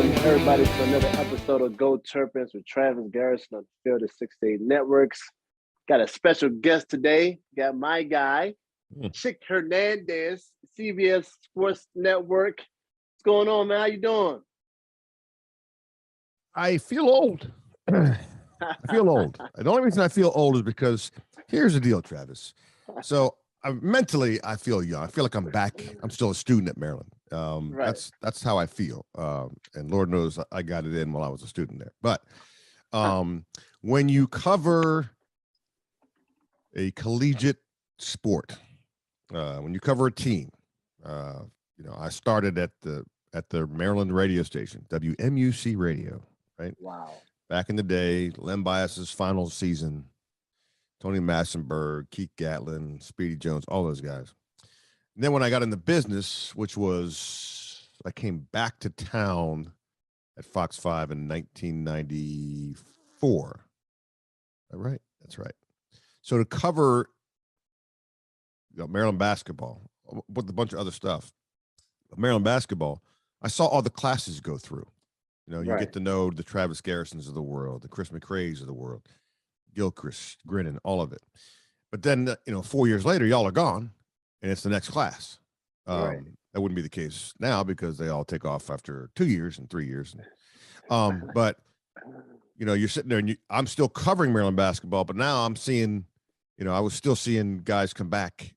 welcome everybody to another episode of Go Terps with Travis Garrison on the Field of 68 Networks. Got a special guest today. Got my guy, Chick Hernandez, CBS Sports Network. What's going on, man? How you doing? I feel old. I feel old. The only reason I feel old is because here's the deal, Travis. So mentally, I feel young. I feel like I'm back. I'm still a student at Maryland. Right. That's how I feel. And Lord knows I got it in while I was a student there. But when you cover a collegiate sport, when you cover a team, I started at the Maryland radio station, WMUC Radio, right? Wow. Back in the day, Len Bias's final season, Tony Massenberg, Keith Gatlin, Speedy Jones, all those guys. And then when I got in the business, I came back to town at Fox 5 in 1994. Is that right? That's right. So to cover Maryland basketball with a bunch of other stuff, Maryland basketball, I saw all the classes go through. You get to know the Travis Garrisons of the world, the Chris McRae's of the world, Gilchrist, Grinnan, all of it. But then, 4 years later, y'all are gone, and it's the next class. That wouldn't be the case now because they all take off after 2 years and 3 years. But, you're sitting there, and I'm still covering Maryland basketball, but now I'm seeing, I was still seeing guys come back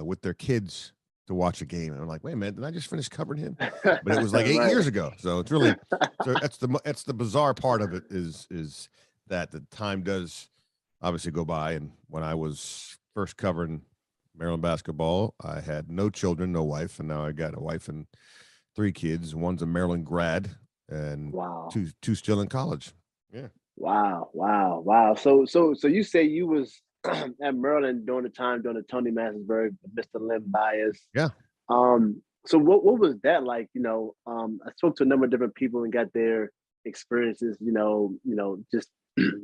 with their kids to watch a game, and I'm like, wait a minute, did I just finish covering him? But it was like 8 years ago. So it's really, that's the bizarre part of it is that the time does obviously go by. And when I was first covering Maryland basketball, I had no children, no wife, and now I got a wife and 3 kids. One's a Maryland grad, and two still in college. Yeah. Wow. So you say you was at Maryland during the Tony Massenberg, Mr. Len Bias. Yeah. So what was that like? I spoke to a number of different people and got their experiences. Just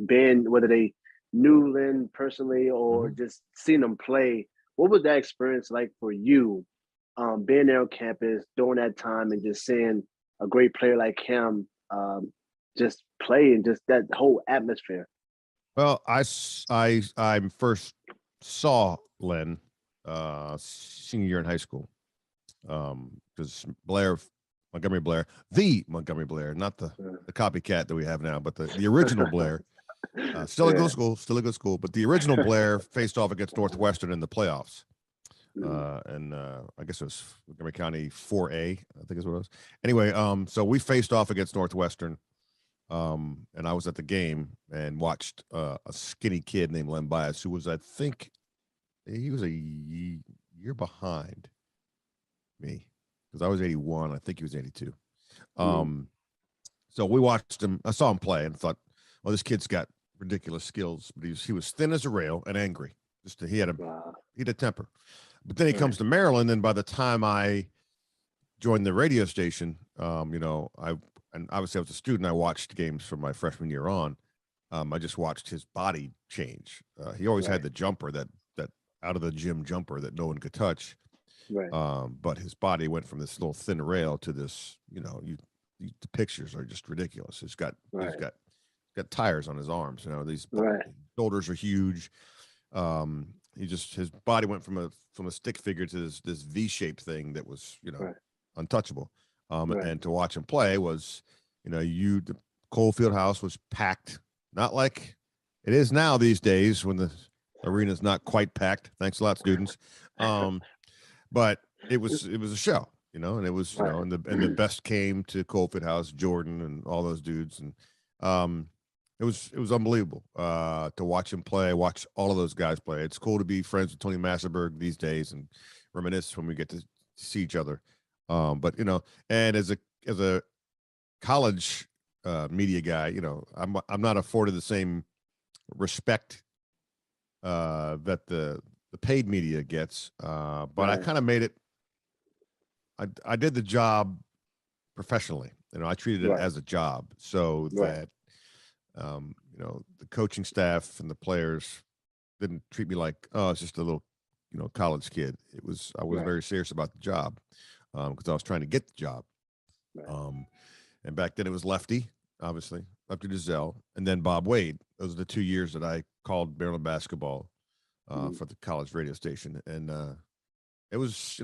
being whether they knew Len personally or just seeing them play. What was that experience like for you? Being there on campus during that time and just seeing a great player like him just play and just that whole atmosphere. Well, I first saw Len senior year in high school because Montgomery Blair, not the copycat that we have now, but the original Blair, still a good school, but the original Blair faced off against Northwestern in the playoffs. And I guess it was Montgomery County 4A, I think is what it was. Anyway, so we faced off against Northwestern. And I was at the game and watched a skinny kid named Len Bias, who was, I think, he was a year behind me because I was 81. I think he was 82. So we watched him. I saw him play and thought, well, this kid's got ridiculous skills, but he was thin as a rail and angry. He had a temper. But then he comes to Maryland, and by the time I joined the radio station, and obviously I was a student. I watched games from my freshman year on. I just watched his body change. He always had the jumper, that out of the gym jumper that no one could touch. Right. But his body went from this little thin rail to this. The pictures are just ridiculous. He's got tires on his arms. These shoulders are huge. His body went from a stick figure to this V-shaped thing that was untouchable. And to watch him play was, the Coalfield House was packed, not like it is now these days when the arena's not quite packed. Thanks a lot, students. But it was a show, and it was, and the best came to Coalfield House, Jordan and all those dudes. And it was unbelievable to watch him play, watch all of those guys play. It's cool to be friends with Tony Massenberg these days and reminisce when we get to see each other. But and as a college media guy, I'm not afforded the same respect that the paid media gets. But I kind of made it. I did the job professionally. I treated it as a job, so that the coaching staff and the players didn't treat me like, oh, it's just a little college kid. I was very serious about the job. Because I was trying to get the job. And back then it was Lefty, obviously, Lefty Driesell, and then Bob Wade. Those are the 2 years that I called Maryland basketball for the college radio station. And it was,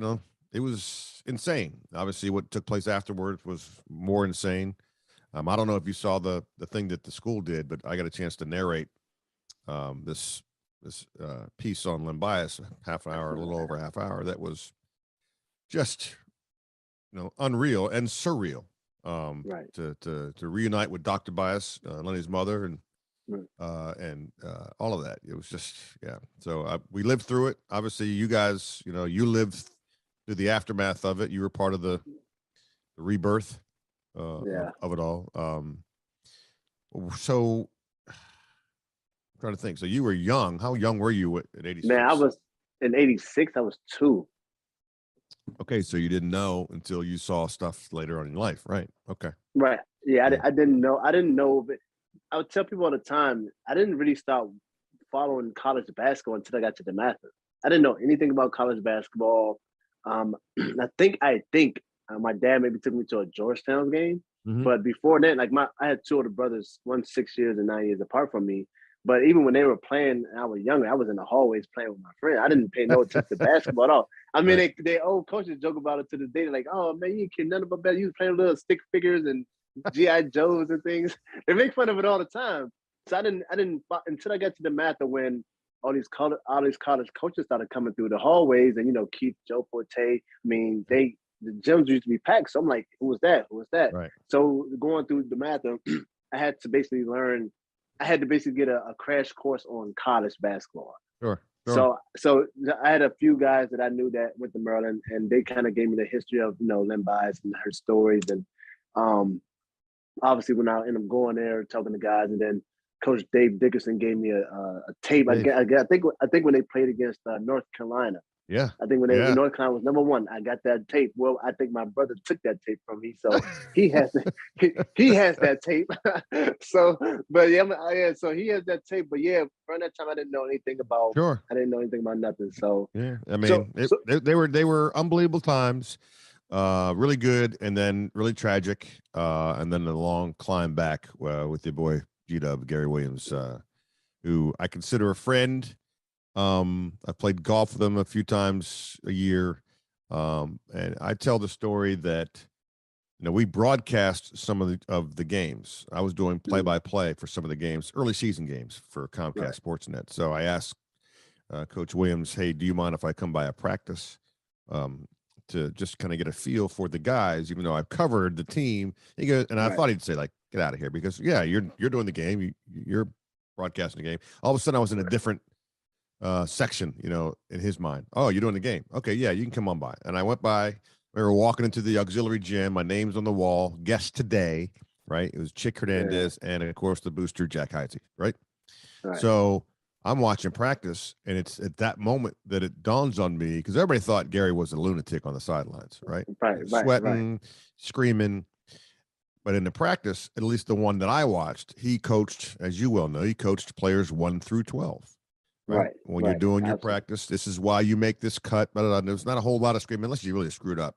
it was insane. Obviously, what took place afterwards was more insane. I don't know if you saw the thing that the school did, but I got a chance to narrate this piece on Len Bias, half an hour, a little over half hour. That was just, unreal and surreal. To reunite with Dr. Bias, Lenny's mother, and all of that. It was just, yeah. So we lived through it. Obviously, you guys, you lived through the aftermath of it. You were part of the rebirth of it all. So I'm trying to think. So you were young. How young were you at 86? Man, I was in 86. I was 2. Okay, so you didn't know until you saw stuff later on in life, right? Okay. Right. Yeah, I didn't know. I didn't know, but I would tell people all the time, I didn't really start following college basketball until I got to the Masters. I didn't know anything about college basketball. I think my dad maybe took me to a Georgetown game, but before that, I had 2 older brothers, one 6 years and 9 years apart from me. But even when they were playing and I was younger, I was in the hallways playing with my friend. I didn't pay no attention to basketball at all. I mean, they old coaches joke about it to this day. They're like, oh, man, you can't nothing about that. You was playing little stick figures and G.I. Joes and things. They make fun of it all the time. So I didn't until I got to the Mather when all these college coaches started coming through the hallways and, Keith, Joe Forte. I mean, the gyms used to be packed. So I'm like, who was that? Who was that? Right. So going through the Mather, I had to basically get a crash course on college basketball. Sure. So I had a few guys that I knew that went to Maryland, and they kind of gave me the history of Len Bias and her stories, and obviously when I ended up going there talking to guys, and then Coach Dave Dickerson gave me a tape. I think when they played against North Carolina. Yeah. I think when North Carolina was #1, I got that tape. Well, I think my brother took that tape from me, so he has that tape. So, but so he has that tape. But yeah, around that time I didn't know anything about. Sure. I didn't know anything about nothing. So yeah, I mean, they were unbelievable times, really good, and then really tragic, and then the long climb back with your boy G-Dub, Gary Williams, who I consider a friend. I played golf with him a few times a year. And I tell the story that, we broadcast some of the games. I was doing play-by-play for some of the games, early season games for Comcast Sportsnet. So I asked Coach Williams, hey, do you mind if I come by a practice to just kind of get a feel for the guys, even though I've covered the team? He goes, and I thought he'd say, get out of here, because you're doing the game, you're broadcasting the game. All of a sudden I was in a different section, in his mind. Oh, you're doing the game. Okay, yeah, you can come on by. And I went by. We were walking into the auxiliary gym. My name's on the wall. Guest today, right? It was Chick Hernandez and, of course, the booster, Jack Heisey, right? So I'm watching practice, and it's at that moment that it dawns on me, because everybody thought Gary was a lunatic on the sidelines, right? Sweating, screaming. But in the practice, at least the one that I watched, he coached, as you well know, he coached players 1 through 12. Right. When you're doing your practice, this is why you make this cut. There's not a whole lot of screaming unless you really screwed up.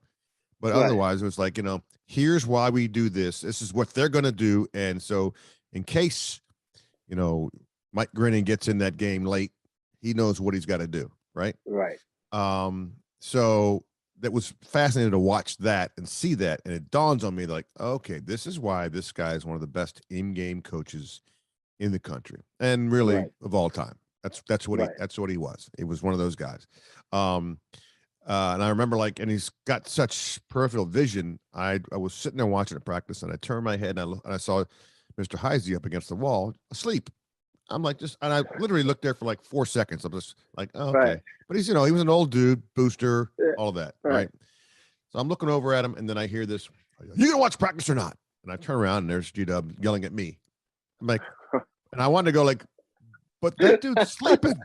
But otherwise, it was like, here's why we do this. This is what they're going to do. And so in case, Mike Grinning gets in that game late, he knows what he's got to do. Right. Right. So that was fascinating to watch that and see that. And it dawns on me like, okay, this is why this guy is one of the best in-game coaches in the country and really of all time. That's what he was. He was one of those guys. And I remember and he's got such peripheral vision. I was sitting there watching a practice, and I turned my head and I saw Mr. Heisey up against the wall asleep. I'm like, and I literally looked there for 4 seconds. I'm just like, oh, okay. But he's, he was an old dude, booster, all of that. Right. So I'm looking over at him, and then I hear this, you gonna watch practice or not? And I turn around, and there's G-Dub yelling at me. I'm like, and I wanted to go but that dude's sleeping.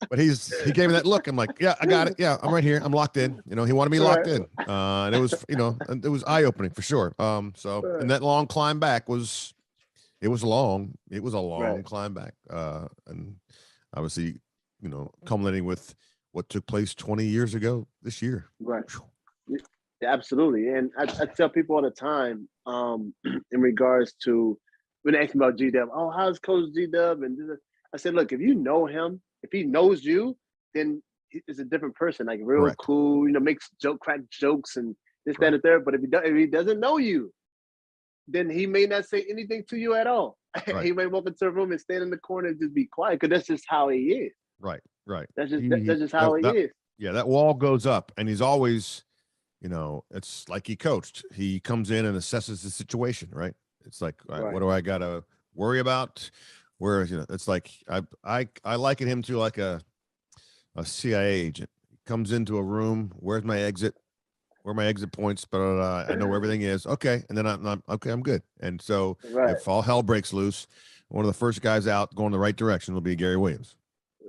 But he gave me that look. I'm like, yeah, I got it. Yeah, I'm right here. I'm locked in. He wanted me locked in. And it was, it was eye-opening for sure. And that long climb back was long. It was a long climb back. And obviously, culminating with what took place 20 years ago this year. Right. Absolutely. And I tell people all the time, in regards to when they ask me about G-Dub, oh, how's Coach G-Dub? And I said, look, if you know him, if he knows you, then he's a different person, like real Correct. cool, makes crack jokes and this, that, Right. and the third. But if he doesn't know you, then he may not say anything to you at all. Right. He may walk into a room and stand in the corner and just be quiet because that's just how he is. Right. Right. That's just how he is. Yeah, that wall goes up, and he's always, it's like he coached. He comes in and assesses the situation, right? It's like, all right, Right. what do I got to worry about? Where, it's like I liken him to like a CIA agent. He comes into a room, where's my exit? Where are my exit points? But I know where everything is. Okay, and then I'm okay. I'm good. And so Right. if all hell breaks loose, one of the first guys out going the right direction will be Gary Williams.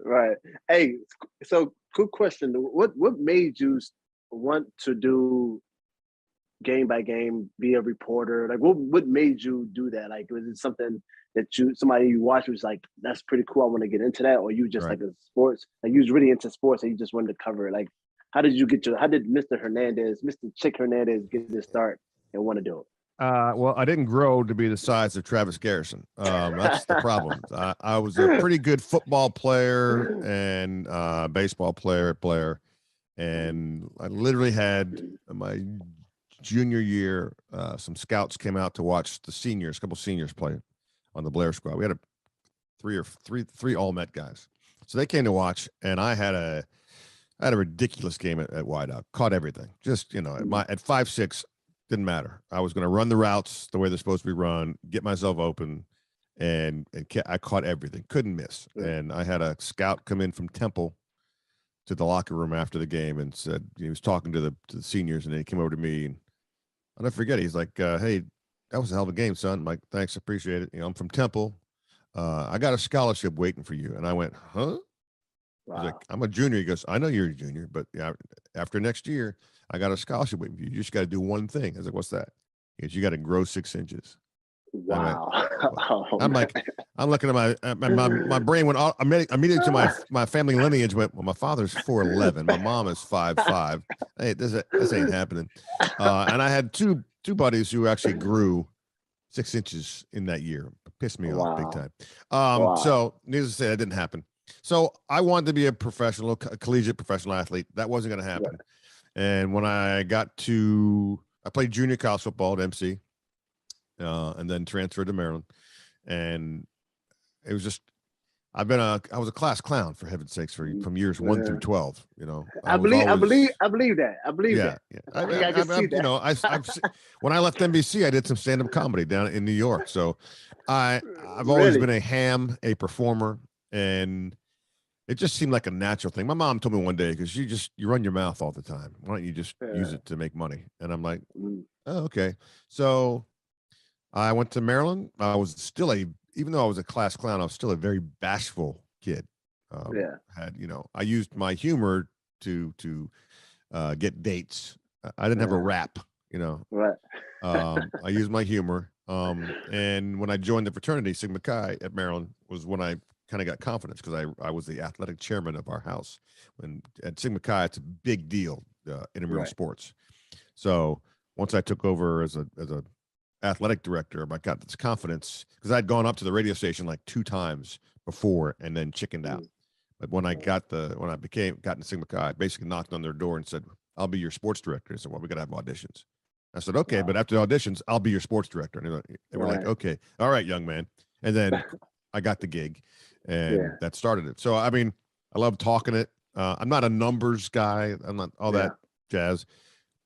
Right. Hey, so quick question. What made you want to do game by game, be a reporter? Like what made you do that? Like was it something that somebody you watched was like, that's pretty cool, I want to get into that? Or you just Right. like a sports, like you was really into sports and you just wanted to cover it? Like how did Mr. Hernandez, Mr. Chick Hernandez get his start and want to do it? Well, I didn't grow to be the size of Travis Garrison. That's the problem. I was a pretty good football player and baseball player, and I literally had my junior year. Some scouts came out to watch a couple seniors play on the Blair squad. We had three all Met guys, so they came to watch, and I had a ridiculous game at wideout. Caught everything. Just at 5'6". Didn't matter. I was going to run the routes the way they're supposed to be run, get myself open, and I caught everything. Couldn't miss. And I had a scout come in from Temple to the locker room after the game and said, he was talking to the seniors, and then he came over to me, and I'll never forget. He's like, hey, that was a hell of a game, son. I'm like, thanks, appreciate it. I'm from Temple. I got a scholarship waiting for you. And I went, huh? Wow. He's like, I'm a junior. He goes, I know you're a junior, but after next year, I got a scholarship waiting for you. You just got to do one thing. I was like, what's that? He goes, you got to grow 6 inches. Wow. I'm like, I'm looking at my brain went immediately to my family lineage went, well, my father's 4'11", my mom is 5'5". Hey, this ain't happening. And I had two buddies who actually grew 6 inches in that year. Pissed me off big time. So needless to say, that didn't happen. So I wanted to be a collegiate professional athlete. That wasn't going to happen. Right. And when I played junior college football at MC, and then transferred to Maryland. And it was just, I was a class clown, for heaven's sakes, from years 1 through 12. I believe that. I can see that. When I left NBC, I did some stand-up comedy down in New York. So I've always been a ham, a performer, and it just seemed like a natural thing. My mom told me one day, because you run your mouth all the time. Why don't you just use it to make money? And I'm like, oh, okay. So I went to Maryland. I was still even though I was a class clown, I was still a very bashful kid. I used my humor to get dates. I didn't have a rap, Right. I used my humor. And when I joined the fraternity, Sigma Chi at Maryland, was when I kind of got confidence, because I was the athletic chairman of our house. When at Sigma Chi, it's a big deal, intramural sports. So once I took over as a athletic director, I got this confidence, because I'd gone up to the radio station like 2 times before and then chickened out. But when I got into Sigma Chi, I basically knocked on their door and said, I'll be your sports director. I said, well, we got to have auditions. I said, okay, but after the auditions, I'll be your sports director. And they were like, okay, all right, young man. And then I got the gig, and that started it. So, I mean, I love talking it. I'm not a numbers guy. I'm not all that jazz,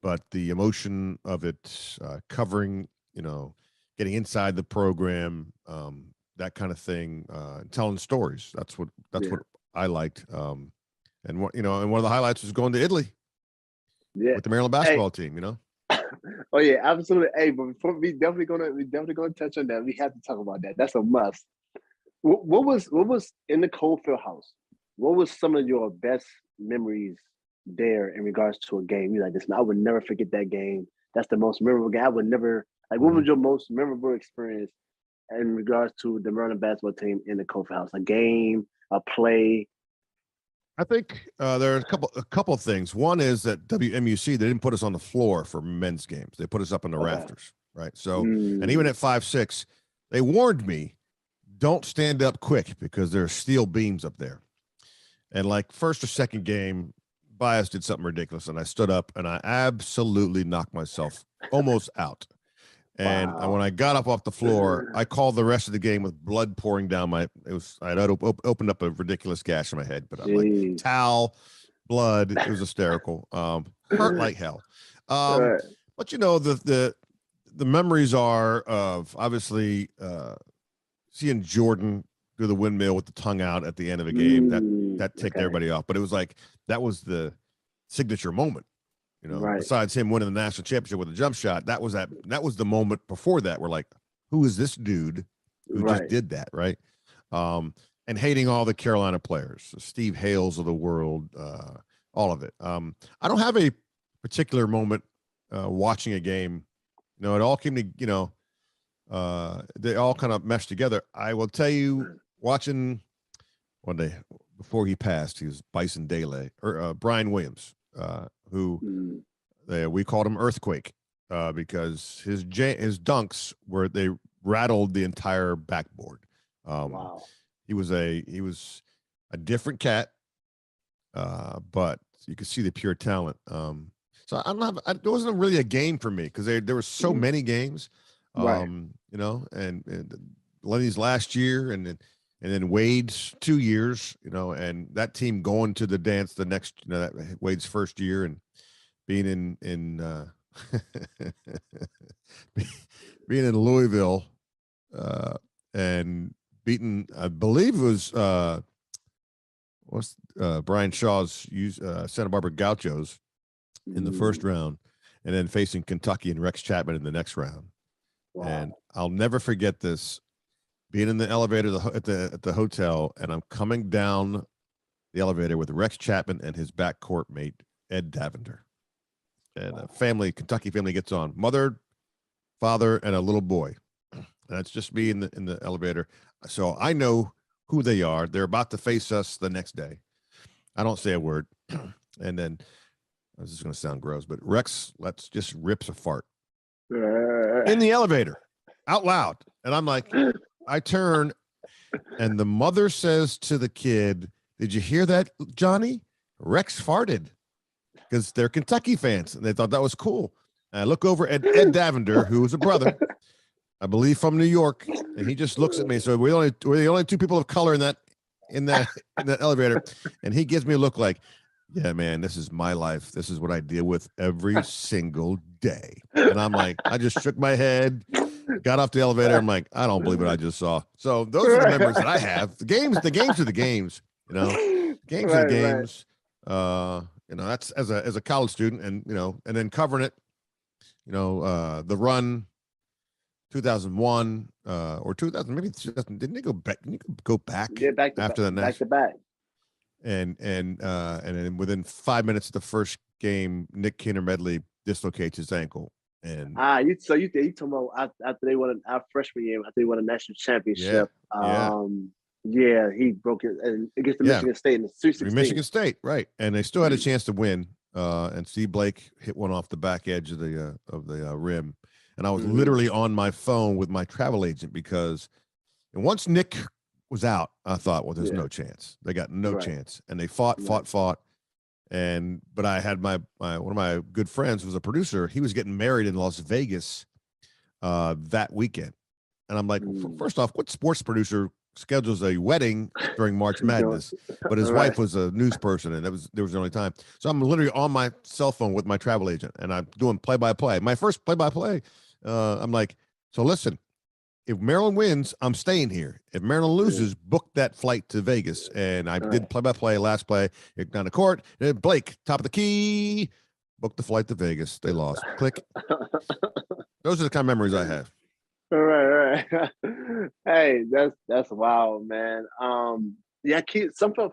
but the emotion of it, covering, getting inside the program, that kind of thing, telling stories. That's what I liked. And one of the highlights was going to Italy with the Maryland basketball team, Oh yeah, absolutely. Hey, but before we definitely gonna touch on that. We have to talk about that. That's a must. What was in the Cofield house? What was some of your best memories there in regards to a game? You like this? I would never forget that game. That's the most memorable game. I would never what was your most memorable experience in regards to the Maryland basketball team in the Cofield house? A game, a play? I think there are a couple of things. One is that WMUC, they didn't put us on the floor for men's games. They put us up in the rafters, right? So, and even at 5'6", they warned me, don't stand up quick because there are steel beams up there. And like first or second game, Bias did something ridiculous, and I stood up and I absolutely knocked myself almost out. And when I got up off the floor, I called the rest of the game with blood pouring down I had opened up a ridiculous gash in my head, but I'm like, towel, blood. It was hysterical. Hurt like hell. But you know, the memories are of obviously seeing Jordan do the windmill with the tongue out at the end of a game. That ticked everybody off. But it was like, that was the signature moment. You know, besides him winning the national championship with a jump shot, that was the moment before that. We're like, who is this dude who just did that, right? And hating all the Carolina players, Steve Hales of the world, all of it. I don't have a particular moment watching a game. You know, it all came to, you know, they all kind of meshed together. I will tell you, watching one day before he passed, he was Bison Dele or Brian Williams. Who we called him Earthquake because his dunks they rattled the entire backboard. He was a different cat, but you could see the pure talent. So it wasn't really a game for me because there were so many games, you know, and Lenny's last year and then Wade's 2 years, you know, and that team going to the dance the next, you know, that Wade's first year and being in being in Louisville and beating, I believe it was Brian Shaw's Santa Barbara Gauchos in the first round, and then facing Kentucky and Rex Chapman in the next round. And I'll never forget this. Being in the elevator at the hotel, and I'm coming down the elevator with Rex Chapman and his backcourt mate Ed Davender, and a Kentucky family gets on, mother, father, and a little boy, and it's just me in the elevator. So I know who they are. They're about to face us the next day. I don't say a word, and then this is going to sound gross, but Rex just rips a fart in the elevator out loud, and I'm like. I turn, and the mother says to the kid, "Did you hear that, Johnny? Rex farted," because they're Kentucky fans, and they thought that was cool. And I look over at Ed Davender, who is a brother, I believe from New York, and he just looks at me. So we're the only two people of color in that elevator, and he gives me a look like, "Yeah, man, this is my life. This is what I deal with every single day." And I'm like, I just shook my head. Got off the elevator. I'm like, I don't believe what I just saw. So those are the memories that I have. The games are the games, you know, games are the games. You know, that's as a college student and, you know, and then covering it, you know, the run 2001 or 2000, maybe 2000, didn't they go back? Didn't you go back? Yeah, after the back to back. And then within 5 minutes of the first game, Nick Keener-Medley dislocates his ankle. And you talking about after they won our freshman year, after they won a national championship. Yeah, he broke it against the Michigan State in the Sweet 16. Michigan State, right? And they still had a chance to win. And Steve Blake hit one off the back edge of the rim, and I was literally on my phone with my travel agent because, and once Nick was out, I thought, well, there's no chance. They got no chance, and they fought. But I had my one of my good friends was a producer. He was getting married in Las Vegas that weekend. And I'm like, first off, what sports producer schedules a wedding during March Madness? But his wife was a news person, and there was the only time. So I'm literally on my cell phone with my travel agent, and I'm doing play-by-play. My first play-by-play, I'm like, so listen, if Maryland wins, I'm staying here. If Maryland loses, book that flight to Vegas. And I did play-by-play, last play, down the court. And Blake, top of the key, booked the flight to Vegas. They lost. Click. Those are the kind of memories I have. All right. Hey, that's wild, man. Yeah,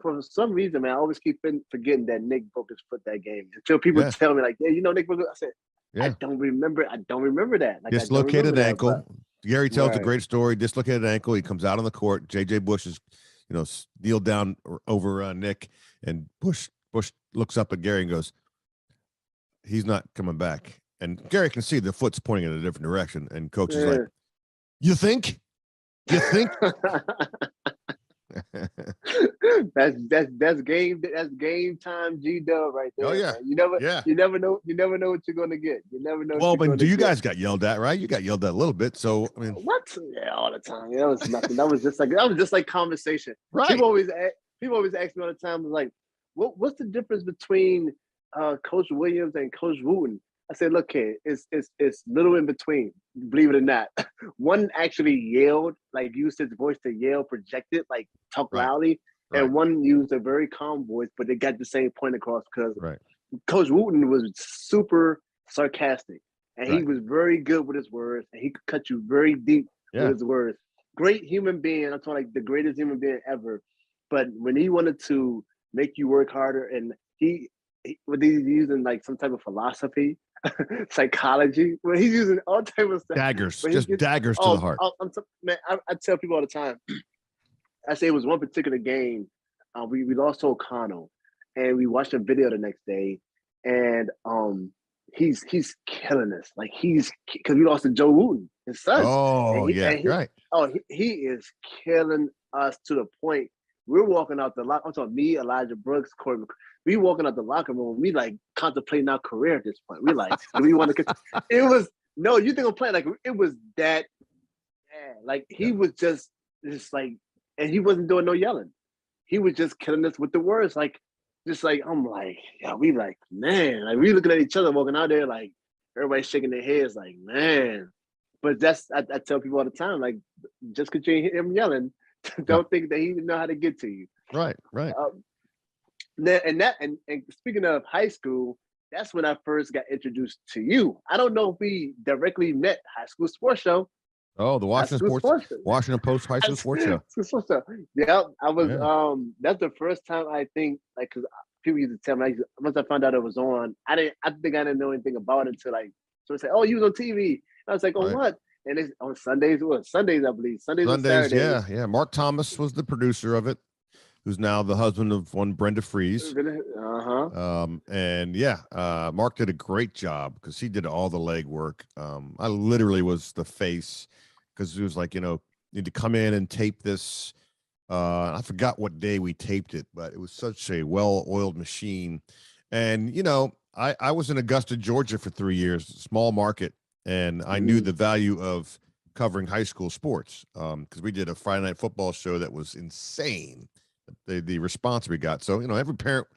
for some reason, man, I always keep forgetting that Nick broke his foot that game. Until people tell me, like, yeah, you know, Nick broke it. I said, I don't remember that. Like, dislocated ankle. Gary tells a great story. Dislocated ankle. He comes out on the court. JJ Bush is, kneel down over Nick, and Bush looks up at Gary and goes, he's not coming back. And Gary can see the foot's pointing in a different direction. And coach is like, you think? that's game time G-Dub right there. Oh yeah. Man. You never know what you're gonna get. You never know. Well, but you guys got yelled at, right? You got yelled at a little bit. So I mean, what? Yeah, all the time. That was nothing. That was just like conversation. Right. People always ask me all the time, like, what's the difference between Coach Williams and Coach Wooten? I said, look, kid, it's little in between, believe it or not. One actually yelled, like used his voice to yell, projected, like talk loudly, and one used a very calm voice, but they got the same point across because Coach Wooten was super sarcastic, and he was very good with his words, and he could cut you very deep with his words. Great human being. I'm talking like the greatest human being ever. But when he wanted to make you work harder, and he's using like some type of philosophy, psychology, where he's using all type of stuff. Daggers to the heart. I tell people all the time. I say it was one particular game. We lost to O'Connell, and we watched a video the next day, and he's killing us. Like because we lost to Joe Wooten, his son. Oh right. Oh, he is killing us to the point. We're walking out the locker. I'm talking me, Elijah Brooks, Corey. We walking out the locker room. We like contemplating our career at this point. We like, do we want to? It was no. You think I'm playing like it was that bad. Like he was just like, and he wasn't doing no yelling. He was just killing us with the words. Like, just like I'm like, yeah. We like, man. Like we looking at each other walking out there. Like everybody shaking their heads. Like, man. But that's I tell people all the time. Like, just because you ain't hear him yelling, don't think that he didn't know how to get to you. Right. And speaking of high school, that's when I first got introduced to you. I don't know if we directly met High School Sports Show. Oh, the Washington Post High School Sports Show. Yeah, I was. Yeah. That's the first time I think, like, because people used to tell me, once I found out it was on, I didn't know anything about it until like, so they say, oh, you was on TV. And I was like, oh, what? And it's on Sundays. Sundays, I believe. Sundays and Saturdays. Yeah. Mark Thomas was the producer of it, who's now the husband of one Brenda Fries. Mark did a great job because he did all the legwork. I literally was the face because it was like, need to come in and tape this. I forgot what day we taped it, but it was such a well-oiled machine. And, I was in Augusta, Georgia for 3 years, small market, and I knew the value of covering high school sports because we did a Friday night football show that was insane. The response we got. So, every parent,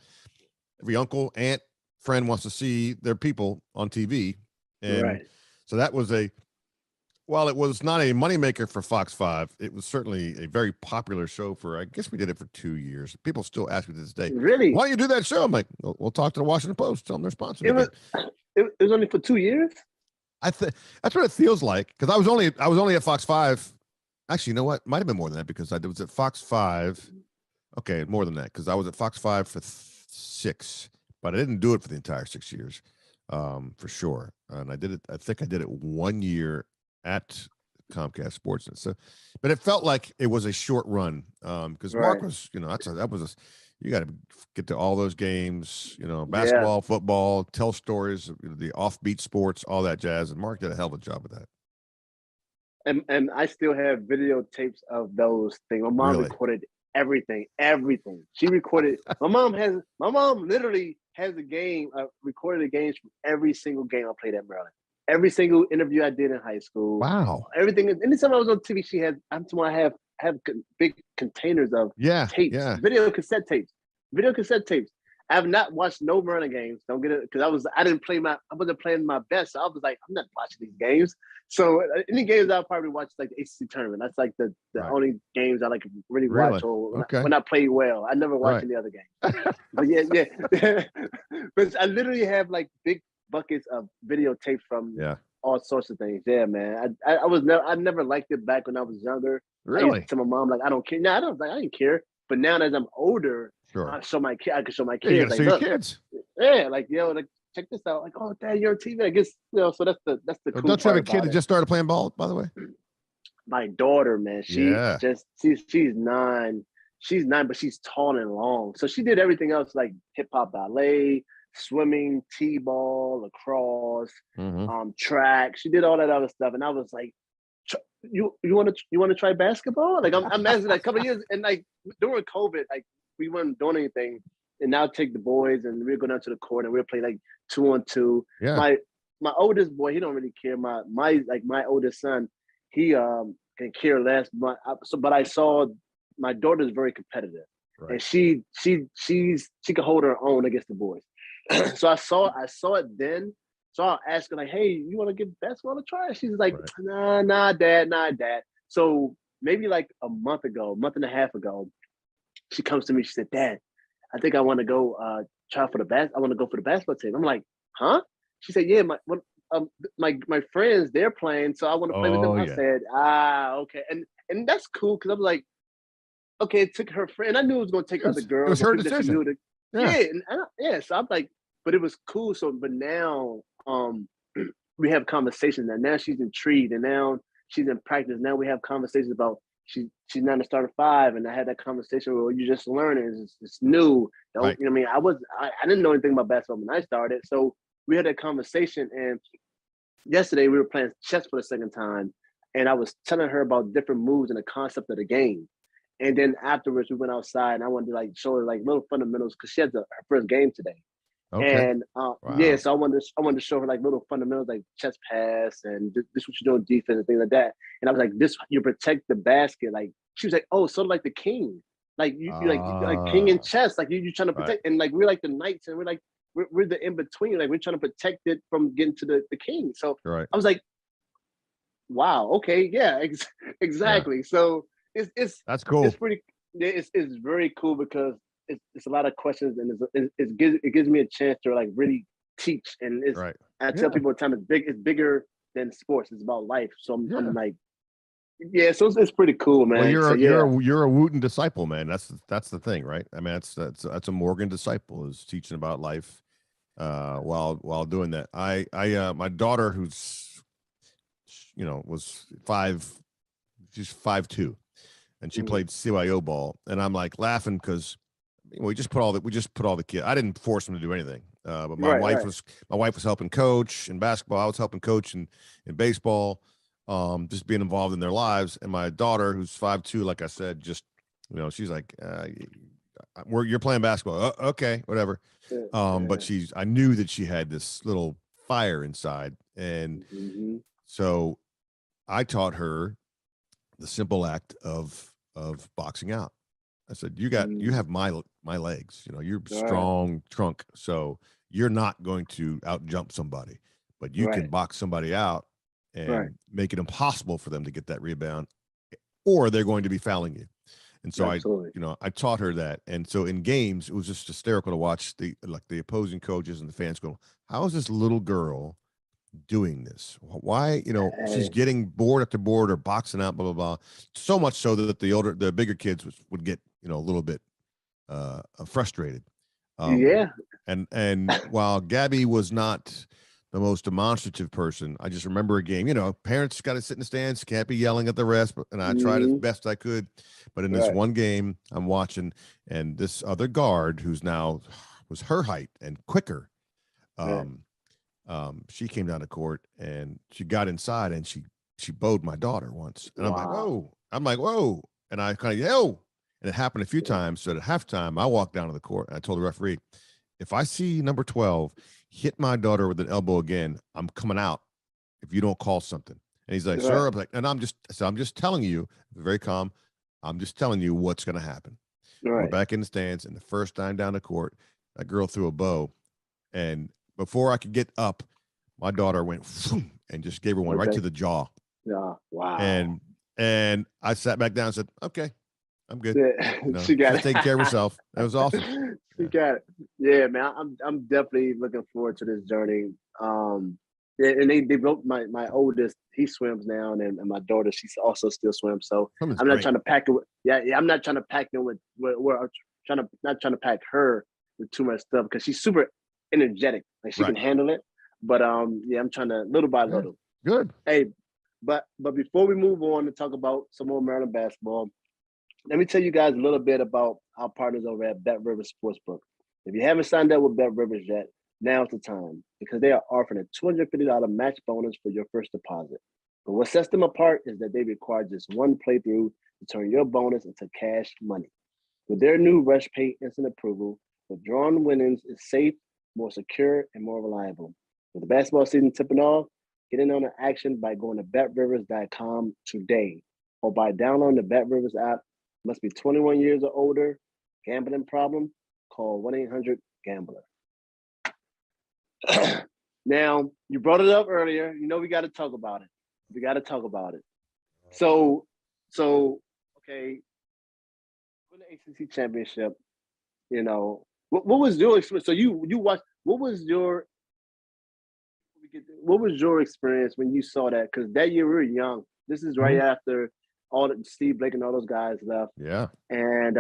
every uncle, aunt, friend wants to see their people on TV. And so that was while it was not a moneymaker for Fox 5, it was certainly a very popular show I guess we did it for 2 years. People still ask me to this day, really? Why don't you do that show? I'm like, we'll talk to the Washington Post, tell them they're sponsoring it was only for 2 years? That's what it feels like. Because I was only at Fox 5. Actually, you know what? Might have been more than that because I was at Fox 5. Okay, more than that, because I was at Fox 5 for 6, but I didn't do it for the entire 6 years, for sure. And I think I did it 1 year at Comcast Sports. So, but it felt like it was a short run because Mark was, you got to get to all those games, basketball, football, tell stories, the offbeat sports, all that jazz. And Mark did a hell of a job with that. And I still have videotapes of those things. My mom recorded everything. She recorded. My mom literally has recorded the games from every single game I played at Maryland. Every single interview I did in high school. Wow. Everything. Anytime I was on TV, I have big containers of tapes, video cassette tapes. I have not watched no Maryland games. Don't get it, because I wasn't playing my best. So I was like, I'm not watching these games. So any games I'll probably watch like the ACC tournament. That's like the only games I like really watch or when I play well. I never watch any other games. But yeah. But I literally have like big buckets of videotapes from all sorts of things. Yeah, man. I never liked it back when I was younger. Really? I used to tell my mom like I don't care. No, I didn't care. But now as I'm older, I can show my kids. Like, your kids. Yeah, like like check this out. Like, oh, Dad, you're on TV. I guess so. That's the cool don't you have a kid that just started playing ball, by the way? My daughter, man, she's 9. she's 9, but she's tall and long. So she did everything else like hip hop, ballet, swimming, t-ball, lacrosse, track. She did all that other stuff, and I was like, you want to try basketball? Like I'm asking like a couple of years, and like during COVID, like we weren't doing anything, and now take the boys and we're going down to the court and we're playing like 2-on-2. Yeah. My oldest boy, he don't really care. My oldest son, he can care less. But I saw my daughter's very competitive, and she can hold her own against the boys. So I saw it then. So I'll ask her like, "Hey, you want to give basketball a try?" She's like, "Nah, dad. So maybe like a month and a half ago, she comes to me. She said, "Dad, I think I want to go try for the I want to go for the basketball team." I'm like, "Huh?" She said, "Yeah, my friends, they're playing, so I want to play with them." I said, "Okay," and that's cool because I was like, "Okay," it took her friend, and I knew it was going to take other girls. It was her decision. So I'm like, but it was cool. So, but now, we have conversations that now she's intrigued, and now she's in practice. Now we have conversations about she's not a starter 5, and I had that conversation where you're just learning. It's new. Right. You know what I mean? I didn't know anything about basketball when I started, so we had that conversation. And yesterday we were playing chess for the second time, and I was telling her about different moves and the concept of the game. And then afterwards, we went outside, and I wanted to like show her like little fundamentals because she had her first game today. Okay. And so I wanted to show her like little fundamentals like chess pass and this is what you do in defense and things like that. And I was like, "This you protect the basket." Like she was like, "Oh, sort of like the king, like you like king in chess, like you trying to protect." And like we're like the knights, and we're the in between, like we're trying to protect it from getting to the king. So I was like, "Wow, okay, yeah, exactly." Yeah. So that's cool. It's pretty. It's very cool because it's a lot of questions, and it gives me a chance to like really teach. And I tell people all the time, it's bigger than sports. It's about life. So I'm like, so it's pretty cool, man. Well, you're a Wooten disciple, man. That's the thing, right? I mean, that's a Morgan disciple, is teaching about life while doing that. My daughter, who's was 5, she's 5'2", and she played CYO ball, and I'm like laughing because we just put all the kids. I didn't force them to do anything, but my wife was helping coach in basketball. I was helping coach in baseball, just being involved in their lives. And my daughter, who's 5'2", like I said, just she's like, "You're playing basketball, okay, whatever." But I knew that she had this little fire inside, and so I taught her the simple act of boxing out. I said, "You have my legs, you're strong trunk. So you're not going to out jump somebody, but you can box somebody out and make it impossible for them to get that rebound, or they're going to be fouling you." And so I taught her that. And so in games, it was just hysterical to watch the opposing coaches and the fans go, "How is this little girl doing this? Why, she's getting board after board or boxing out, blah, blah, blah." So much so that the bigger kids would get, a little bit frustrated. And while Gabby was not the most demonstrative person, I just remember a game, parents got to sit in the stands, can't be yelling at the refs, and I tried as best I could. But in this one game I'm watching, and this other guard, who's now was her height and quicker, she came down the court and she got inside and she bowed my daughter once. And I'm like, whoa. And I kind of yelled. And it happened a few times. So at halftime, I walked down to the court and I told the referee, "If I see number 12 hit my daughter with an elbow again, I'm coming out if you don't call something." And he's like, "Sir," I'm like, and I'm just telling you, very calm, "I'm just telling you what's going to happen." We're back in the stands, and the first time down the court, that girl threw a bow, and before I could get up, my daughter went and just gave her one right to the jaw. Yeah, wow. And I sat back down and said, "Okay, I'm good." She got it. Taking care of herself. That was awesome. She got it. Yeah, man. I'm definitely looking forward to this journey. And they both, my oldest, he swims now, and my daughter, she's also still swims. So I'm not trying to pack it with, I'm not trying to pack it with where I'm not trying to pack her with too much stuff because she's super energetic. Like she can handle it. But I'm trying to little by little. Good. Hey, but before we move on to talk about some more Maryland basketball, let me tell you guys a little bit about our partners over at BetRivers Sportsbook. If you haven't signed up with BetRivers yet, now's the time because they are offering a $250 match bonus for your first deposit. But what sets them apart is that they require just one playthrough to turn your bonus into cash money. With their new Rush Pay instant approval, withdrawing winnings is safe, more secure, and more reliable. With the basketball season tipping off, get in on the action by going to betrivers.com today or by downloading the BetRivers app. Must be 21 years or older. Gambling problem? Call 1-800-GAMBLER. Now, you brought it up earlier. You know we got to talk about it. We got to talk about it. So okay, win the ACC championship. You know, what was your experience? So you watched. What was your experience when you saw that? Because that year we were young. This is right after all the Steve Blake and all those guys left. Yeah. And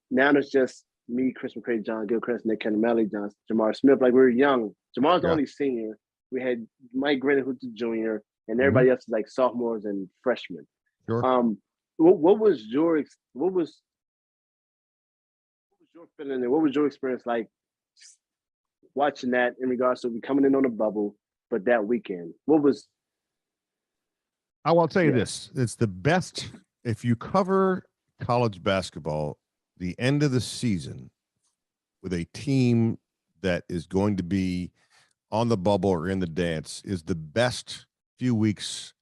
now it's just me, Chris McCray, John Gilchrist, Nick Kennemelly, Jamar Smith. Like we were young. Jamar's the only senior. We had Mike Grennan, who's the junior, and everybody else is like sophomores and freshmen. Sure. What was your feeling and what was your experience like watching that in regards to coming in on a bubble, but that weekend? What was? I will tell you this: it's the best if you cover college basketball. The end of the season with a team that is going to be on the bubble or in the dance is the best few weeks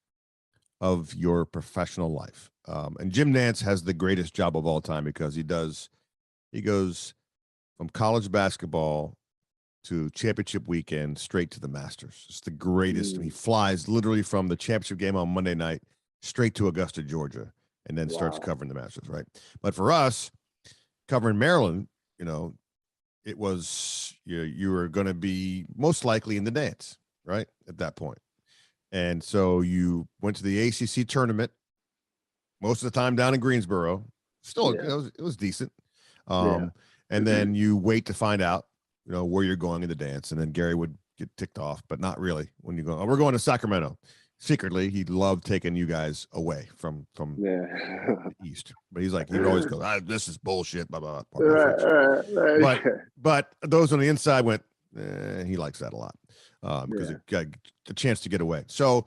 of your professional life. And Jim Nantz has the greatest job of all time because he goes from college basketball to championship weekend straight to the Masters. It's the greatest. He flies literally from the championship game on Monday night straight to Augusta, Georgia, and then starts covering the Masters, right? But for us, covering Maryland, you know, it was you were going to be most likely in the dance, right, at that point. And so you went to the ACC tournament most of the time down in Greensboro. Still, it was decent. And then you wait to find out, you know, where you're going in the dance. And then Gary would get ticked off, but not really when you go, we're going to Sacramento. Secretly, he loved taking you guys away from the East. But he's like, he'd always go, this is bullshit, blah, blah, blah. But those on the inside went, he likes that a lot because it got a chance to get away. So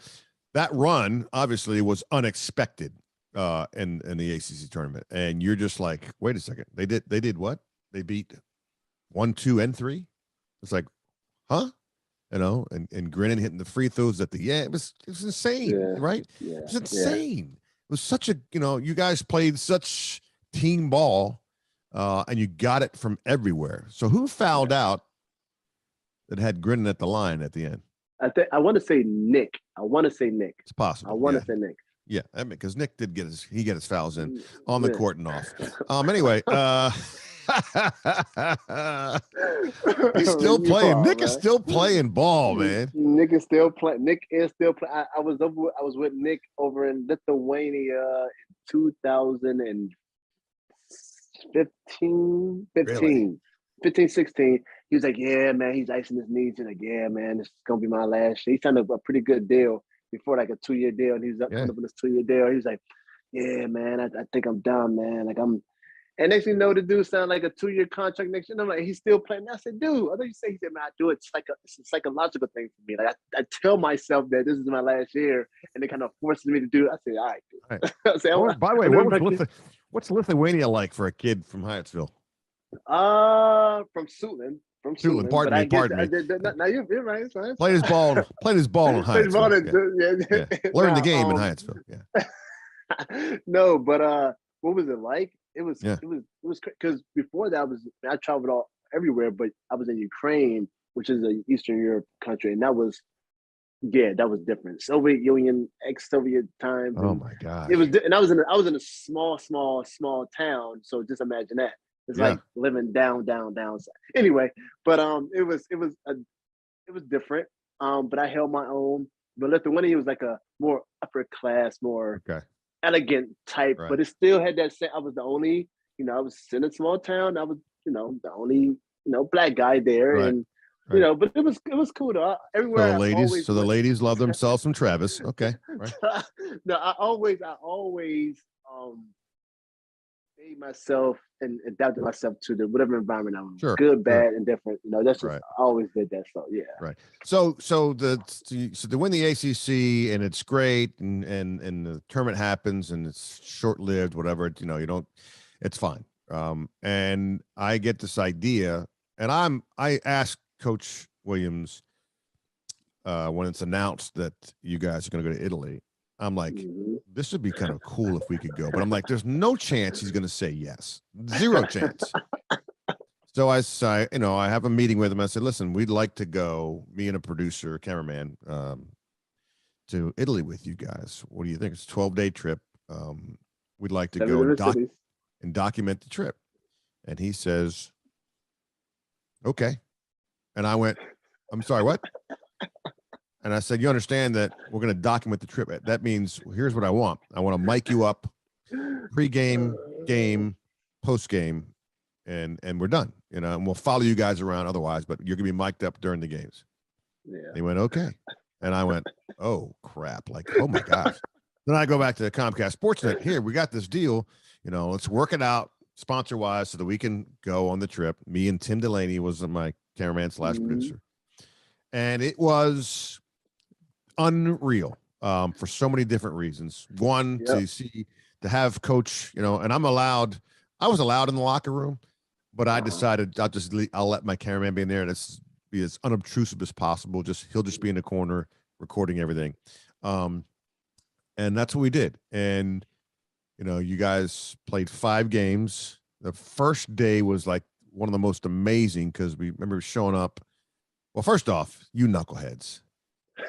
that run obviously was unexpected in the ACC tournament. And you're just like, wait a second. They did what? They beat 1, 2, and 3. It's like, huh? You know, and Grennan hitting the free throws at the end. It was insane, right? It was insane. It was such a, you know, you guys played such team ball and you got it from everywhere. So who fouled out that had Grennan at the line at the end? I want to say Nick. It's possible. I want to say Nick. Yeah, I mean, because Nick did get his fouls in on the court and off. Anyway, he's still playing. Nick is still playing ball, man. Nick is still playing. I was with Nick over in Lithuania in 2015, 16. He was like, yeah, man, he's icing his knees. He's like, yeah, man, this is gonna be my last year. He signed a pretty good deal before, like a 2-year deal, and he's up on this 2-year deal. He was like, yeah, man, I think I'm done, man. Like and next thing you know, the dude sounded like a 2-year contract next year. And I'm like, he's still playing. And I said, dude, I thought you say, he said, man, I do it. It's a psychological thing for me. Like I tell myself that this is my last year, and it kind of forces me to do it. I said, all right, dude. Right. I said, by the way, what's Lithuania like for a kid from Hyattsville? From Suitland. Pardon me. Now you're right. It's played his ball in Hyattsville. Learned the game in Hyattsville. Yeah. No, but what was it like? It was because before that I traveled everywhere, but I was in Ukraine, which is an Eastern Europe country, and that was different. Soviet Union, ex-Soviet times. Oh my God! It was, and I was in a small town. So just imagine that. It's like living down south. Anyway, but it was different. But I held my own. But Lithuania was like a more upper class, more elegant type. Right. But it still had that same. I was the only, I was in a small town. I was, the only, black guy there, and but it was cool though. Everywhere. So the ladies love themselves some Travis. Okay. Right. No, I always made myself and adapted myself to the whatever environment I'm in. Sure, Good, bad, and different. That's just right. I always did that. So yeah. Right. So to win the ACC, and it's great, and the tournament happens and it's short lived, whatever. You don't. It's fine. And I get this idea, and I asked Coach Williams when it's announced that you guys are going to go to Italy. I'm like, this would be kind of cool if we could go, but I'm like, there's no chance he's going to say yes. Zero chance. So I have a meeting with him. I said, listen, we'd like to go, me and a producer, cameraman, to Italy with you guys. What do you think? It's a 12-day trip. We'd like to go and document the trip. And he says, okay. And I went, I'm sorry, what? And I said, you understand that we're going to document the trip. That means, here's what I want. I want to mic you up pre-game, game, post-game, and we're done, and we'll follow you guys around otherwise, but you're going to be mic'd up during the games. Yeah. He went, okay. And I went, oh, crap. Like, oh, my gosh. Then I go back to the Comcast Sportsnet. Here, we got this deal. Let's work it out sponsor-wise so that we can go on the trip. Me and Tim Delaney was my cameraman / producer. And it was unreal for so many different reasons. One, to have Coach, and I was allowed in the locker room, but I decided I'll let my cameraman be in there and it's be as unobtrusive as possible. He'll just be in the corner recording everything. And that's what we did. And, you guys played 5 games. The first day was like one of the most amazing because we remember showing up. Well, first off, you knuckleheads.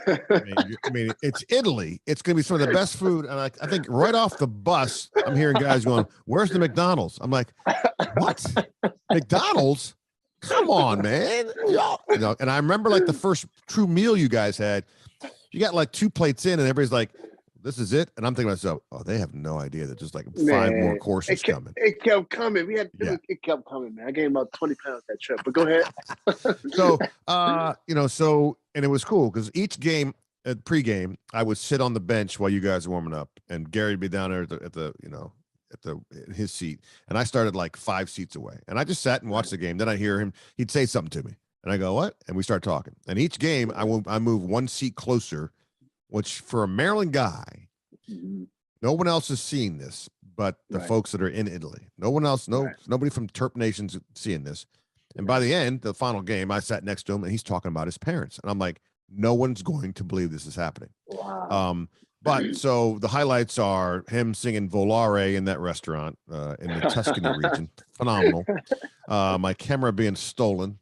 I mean, it's Italy. It's going to be some of the best food. And I think right off the bus, I'm hearing guys going, where's the McDonald's? I'm like, what? McDonald's? Come on, man. And I remember like the first true meal you guys had, you got like 2 plates in and everybody's like, this is it. And I'm thinking to myself, oh, they have no idea that there's like 5 more courses coming. It kept coming. It kept coming, man. I gained about 20 pounds that trip, but go ahead. And it was cool because each game at pregame, I would sit on the bench while you guys were warming up and Gary would be down there at his seat. And I started like 5 seats away and I just sat and watched the game. Then I hear him, he'd say something to me and I go, what? And we start talking. And each game I move 1 seat closer, which for a Maryland guy, no one else is seeing this, but the folks that are in Italy. No one else, nobody from Terp Nation's seeing this. And by the end, the final game, I sat next to him and he's talking about his parents. And I'm like, no one's going to believe this is happening. Wow. But so the highlights are him singing Volare in that restaurant in the Tuscany region. Phenomenal. My camera being stolen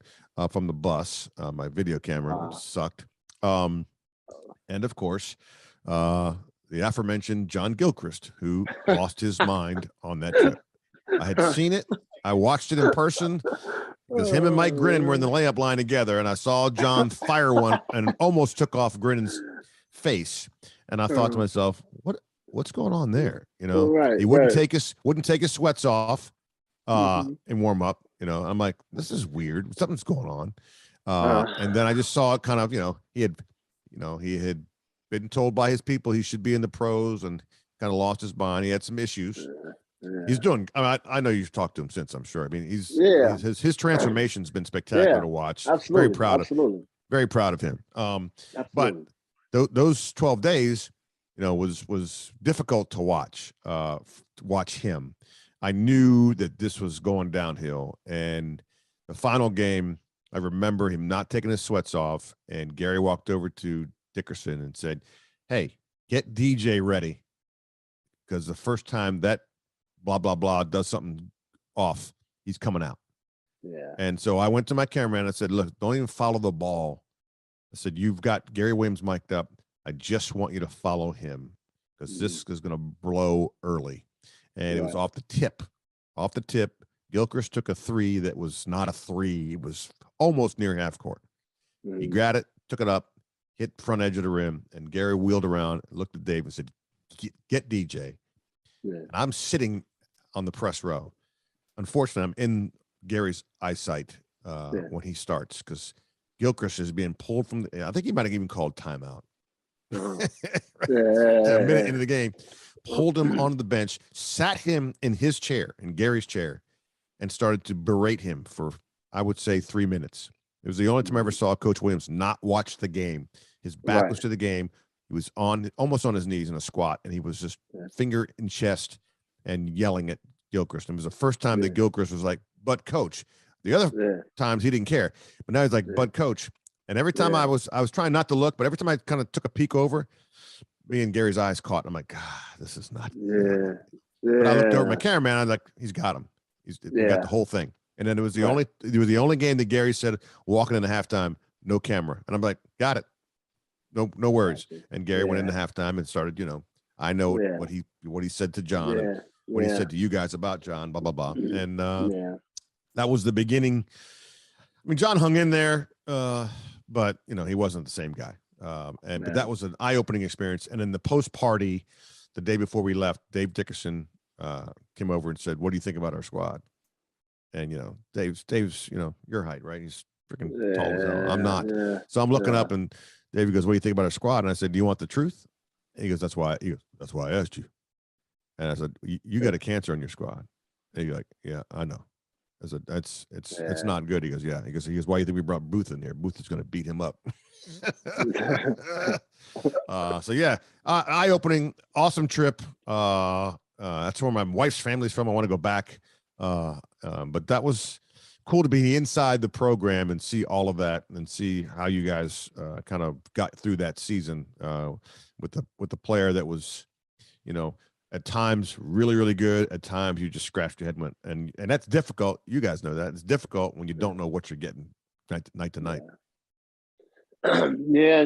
from the bus. My video camera sucked. And of course, the aforementioned John Gilchrist, who lost his mind on that trip. I had seen it. I watched it in person because him and Mike Grinnan were in the layup line together, and I saw John fire one and almost took off Grinnan's face. And I thought to myself, what's going on there? He wouldn't take his sweats off and warm up. I'm like, this is weird. Something's going on. And then I just saw it kind of, he had been told by his people he should be in the pros and kind of lost his mind. He had some issues. He's doing. I know you've talked to him since. I'm sure. I mean, his transformation's been spectacular to watch. Absolutely, very proud of him. But those 12 days, was difficult to watch. Watch him. I knew that this was going downhill, and the final game, I remember him not taking his sweats off, and Gary walked over to Dickerson and said, hey, get DJ ready because the first time that blah, blah, blah does something off, he's coming out. Yeah. And so I went to my cameraman and I said, look, don't even follow the ball. I said, you've got Gary Williams mic'd up. I just want you to follow him because this is going to blow early. And it was off the tip. Gilchrist took a 3 that was not a 3. It was almost near half court. He grabbed it, took it up, hit front edge of the rim, and Gary wheeled around, looked at Dave and said, get DJ. Yeah. And I'm sitting on the press row. Unfortunately, I'm in Gary's eyesight when he starts because Gilchrist is being pulled from I think he might have even called timeout. A minute into the game, pulled him onto the bench, sat him in his chair, in Gary's chair, and started to berate him for, I would say, 3 minutes. It was the only time I ever saw Coach Williams not watch the game. His back was to the game. He was almost on his knees in a squat, and he was just finger in chest and yelling at Gilchrist. And it was the first time that Gilchrist was like, "But coach." The other times he didn't care, but now he's like, "But coach." And every time I was trying not to look, but every time I kind of took a peek over, me and Gary's eyes caught. And I'm like, God, this is not. But I looked over at my cameraman. I was like, he's got him. He got the whole thing. And then it was the only game that Gary said walking into halftime, no camera. And I'm like, got it. No worries. And Gary went into halftime and started, I know what he said to John and what he said to you guys about John, blah, blah, blah. And that was the beginning. I mean, John hung in there, but he wasn't the same guy. But that was an eye-opening experience. And in the post-party, the day before we left, Dave Dickerson came over and said, "What do you think about our squad?" And Dave's your height, right? He's freaking tall as hell. I'm not. So I'm looking up, and Dave goes, "What do you think about our squad?" And I said, "Do you want the truth?" And he goes, "That's why I asked you." And I said, "You got a cancer on your squad." And he's like, "Yeah, I know." I said, it's not good. He goes, "Yeah." He goes, "Why do you think we brought Booth in here? Booth is going to beat him up." So yeah, eye-opening, awesome trip. That's where my wife's family's from. I want to go back. But that was cool to be inside the program and see all of that and see how you guys kind of got through that season with the player that was, at times really, really good. At times you just scratched your head and that's difficult. You guys know that. It's difficult when you don't know what you're getting night to night. Yeah,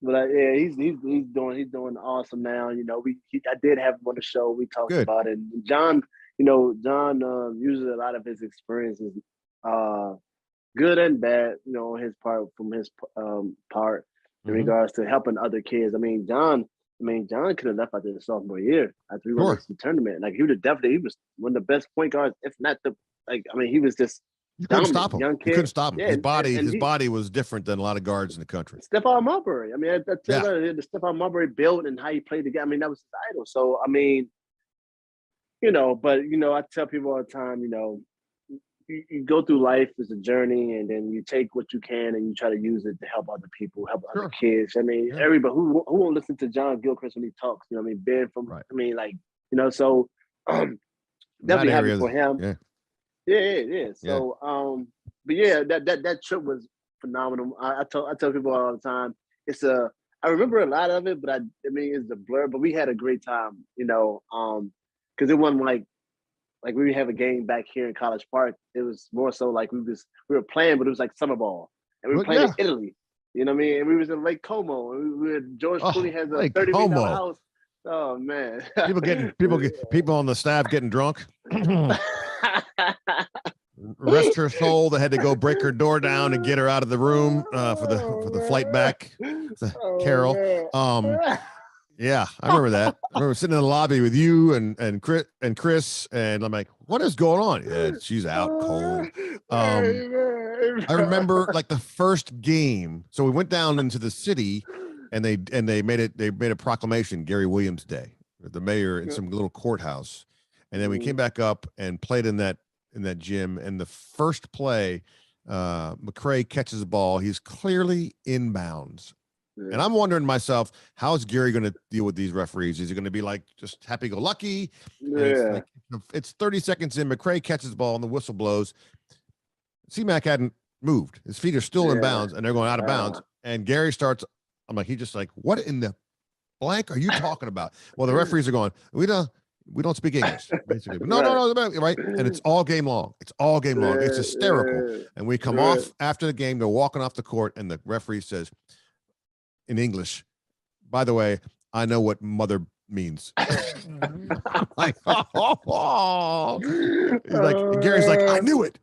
but he's doing awesome now. I did have him on the show. We talked about it. And John, John uses a lot of his experiences, good and bad, on his part in regards to helping other kids. John could have left after the sophomore year after we went to the tournament. Like he was one of the best point guards, if not he was just. You couldn't stop him. Young kid. You couldn't stop him. Yeah, his body was different than a lot of guards in the country. Stephon Marbury. I tell you, the Stephon Marbury build and how he played the game. That was his idol. So but I tell people all the time, you go through life as a journey, and then you take what you can and you try to use it to help other people, help other kids. Everybody who won't listen to John Gilchrist when he talks. Ben from. So definitely happy for him. Yeah. Yeah. So, but yeah, that trip was phenomenal. I tell people all the time. I remember a lot of it, but it's a blur. But we had a great time, because it wasn't like we have a game back here in College Park. It was more so like we were playing, but it was like summer ball, and we were playing in Italy. And we was in Lake Como, and George Clooney has a $30 million house. Oh man, people on the staff getting drunk. Rest her soul. They had to go break her door down and get her out of the room for the flight back. Carol. Yeah, I remember that. I remember sitting in the lobby with you and Chris, and I'm like, what is going on? Yeah, she's out cold. I remember like the first game. So we went down into the city, and they made a proclamation, Gary Williams Day, the mayor in some little courthouse, and then we came back up and played in that gym. And the first play, McCray catches the ball. He's clearly inbounds. And I'm wondering to myself, how is Gary going to deal with these referees? Is he going to be like just happy-go-lucky? Yeah. It's 30 seconds in. McCray catches the ball and the whistle blows. C-Mac hadn't moved. His feet are still in bounds, and they're going out of bounds. And Gary starts. I'm like, he's just like, what in the blank are you talking about? Well, the referees are going, we don't speak English, basically. But no, right? And it's all game long. It's all game long. It's hysterical. And we come off after the game. They're walking off the court, and the referee says, in English, by the way, I know what mother means. Like, oh. He's like, Gary's like, I knew it.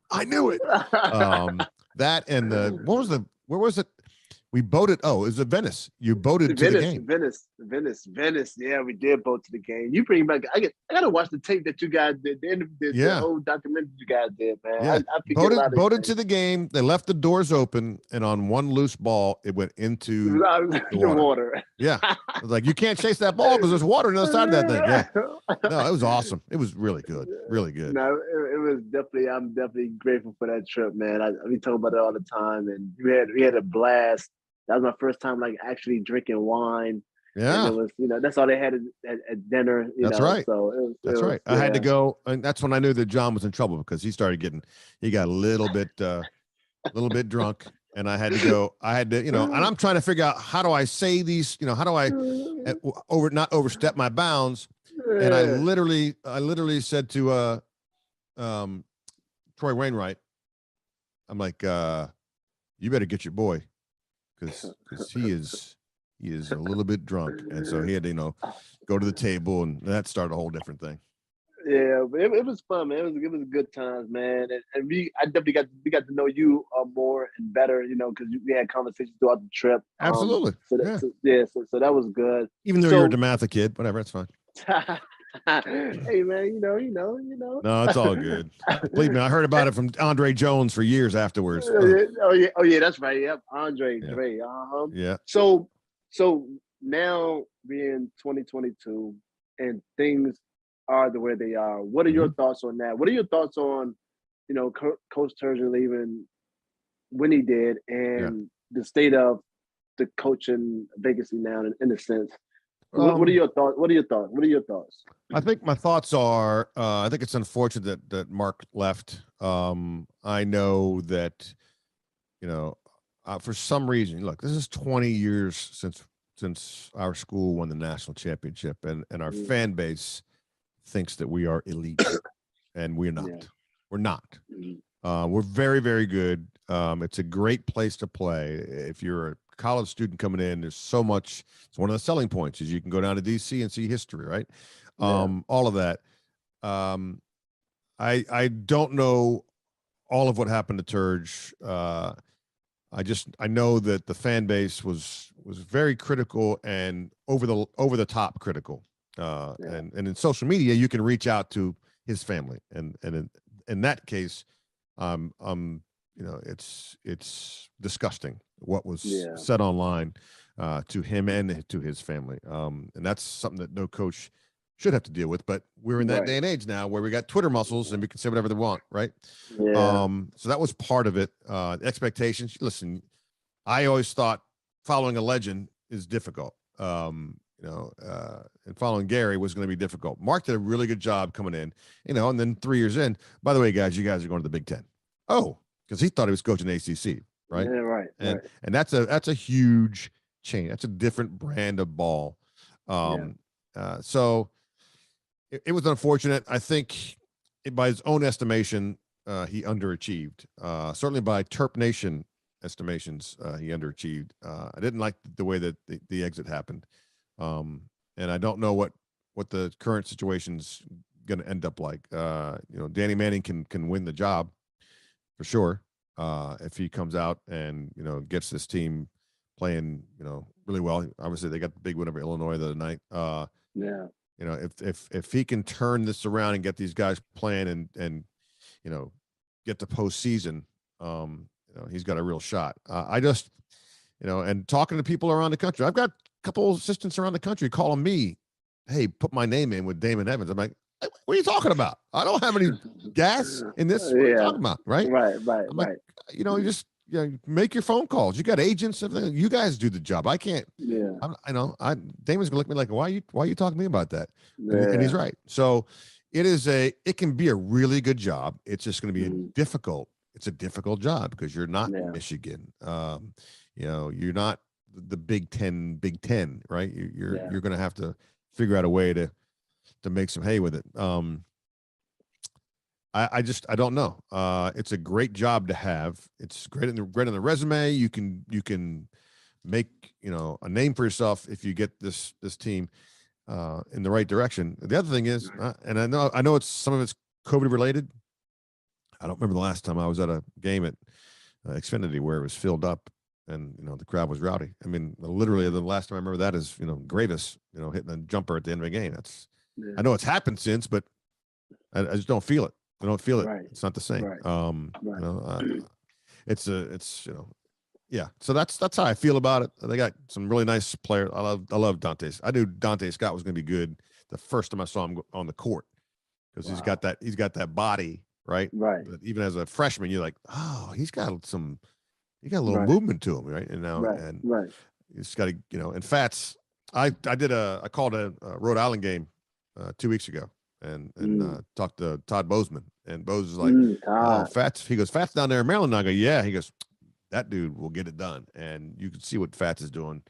That and where was it? We boated. Oh, it was at Venice. You boated to the game. Venice. Yeah, we did boat to the game. You bring back. I gotta watch the tape that you guys did. The old documentary you guys did, man. Yeah, I forget a lot of boated to the game. They left the doors open, and on one loose ball, it went into the water. Yeah, I was like, you can't chase that ball because there's water on the other side of that thing. Yeah, no, it was awesome. It was really good, really good. No, it was definitely. I'm definitely grateful for that trip, man. We talk about it all the time, and we had a blast. That was my first time like actually drinking wine. Yeah, and it was that's all they had at dinner. That's right. So that's right. I had to go, and that's when I knew that John was in trouble because he got a little bit drunk, and I had to go. And I'm trying to figure out how do I say these, how do I not overstep my bounds. And I literally said to Troy Wainwright, I'm like, you better get your boy because he is a little bit drunk. And so he had to, go to the table, and that started a whole different thing. Yeah, but it was fun, man. It was good times, man. And I definitely got to know you more and better, because we had conversations throughout the trip. Absolutely. So that was good. Even though you're a DeMatha kid, whatever, it's fine. Hey man, No, it's all good. Believe me, I heard about it from Andre Jones for years afterwards. Oh yeah, that's right. Yep, Andre Dre. Yeah. So now we're in 2022, and things are the way they are. What are your thoughts on that? What are your thoughts on, Coach Turgeon leaving when he did, and the state of the coaching vacancy now, in a sense? What are your thoughts? I think my thoughts are, I think it's unfortunate that Mark left. I know that, for some reason, look, this is 20 years since our school won the national championship, and our fan base thinks that we are elite, and we're not. Yeah. We're not. We're very, very good. It's a great place to play. If you're a college student coming in, there's so much. It's one of the selling points is you can go down to DC and see history, right? All of that. I don't know all of what happened to Turge. I know that the fan base was very critical and over the top critical. And in social media, you can reach out to his family, and in that case, it's disgusting what was said online to him and to his family. And that's something that no coach should have to deal with. But we're in that day and age now where we got Twitter muscles and we can say whatever they want, right? Yeah. So that was part of it. Expectations. Listen, I always thought following a legend is difficult. And following Gary was going to be difficult. Mark did a really good job coming in, and then 3 years in, by the way, guys, you guys are going to the Big Ten. Oh, because he thought he was coaching ACC, right? Yeah, right. And that's a huge change. That's a different brand of ball. So it was unfortunate. I think by his own estimation, he underachieved. Certainly by Terp Nation estimations, he underachieved. I didn't like the way that the exit happened. And I don't know what the current situation's going to end up like. Danny Manning can win the job for sure. If he comes out and, gets this team playing, really well. Obviously they got the big win over Illinois the other night. If he can turn this around and get these guys playing and get to postseason, he's got a real shot. I just, and talking to people around the country, I've got couple of assistants around the country calling me, hey, put my name in with Damon Evans. I'm like, what are you talking about? I don't have any gas in this. What are you talking about? Right. I'm like, you just make your phone calls. You got agents. Everything. You guys do the job. I can't. Yeah. Damon's gonna look at me like, why are you talking to me about that? Yeah. And he's right. So it can be a really good job. It's just going to be it's a difficult job because you're not in Michigan. You're not the Big Ten, right? You're going to have to figure out a way to make some hay with it. I don't know. It's a great job to have. It's great on the resume. You can make a name for yourself if you get this team in the right direction. The other thing is, and I know some of it's COVID related. I don't remember the last time I was at a game at Xfinity where it was filled up. and the crowd was rowdy. I mean, literally the last time I remember that is Gravis, hitting a jumper at the end of a game. I know it's happened since, but I just don't feel it. I don't feel it. Right. It's not the same. Right. It's yeah. So that's how I feel about it. They got some really nice players. I love Dante. I knew Dante Scott was going to be good the first time I saw him on the court, because he's got that body, right? Right. But even as a freshman, you're like, oh, he got a little movement to him, right? And now he's got to, and Fats. I called a Rhode Island game 2 weeks ago, and talked to Todd Bozeman, and Bose is like, oh, Fats. He goes, Fats down there in Maryland. And I go, yeah. He goes, that dude will get it done, and you can see what Fats is doing.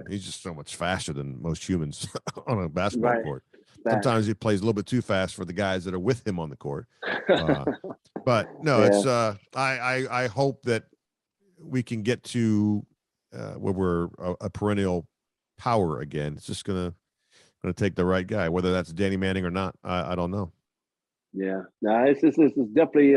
He's just so much faster than most humans on a basketball court. Sometimes he plays a little bit too fast for the guys that are with him on the court. But no, it's I hope that we can get to where we're a perennial power again. It's just gonna take the right guy, whether that's Danny Manning or not. I don't know. Yeah, no, it's definitely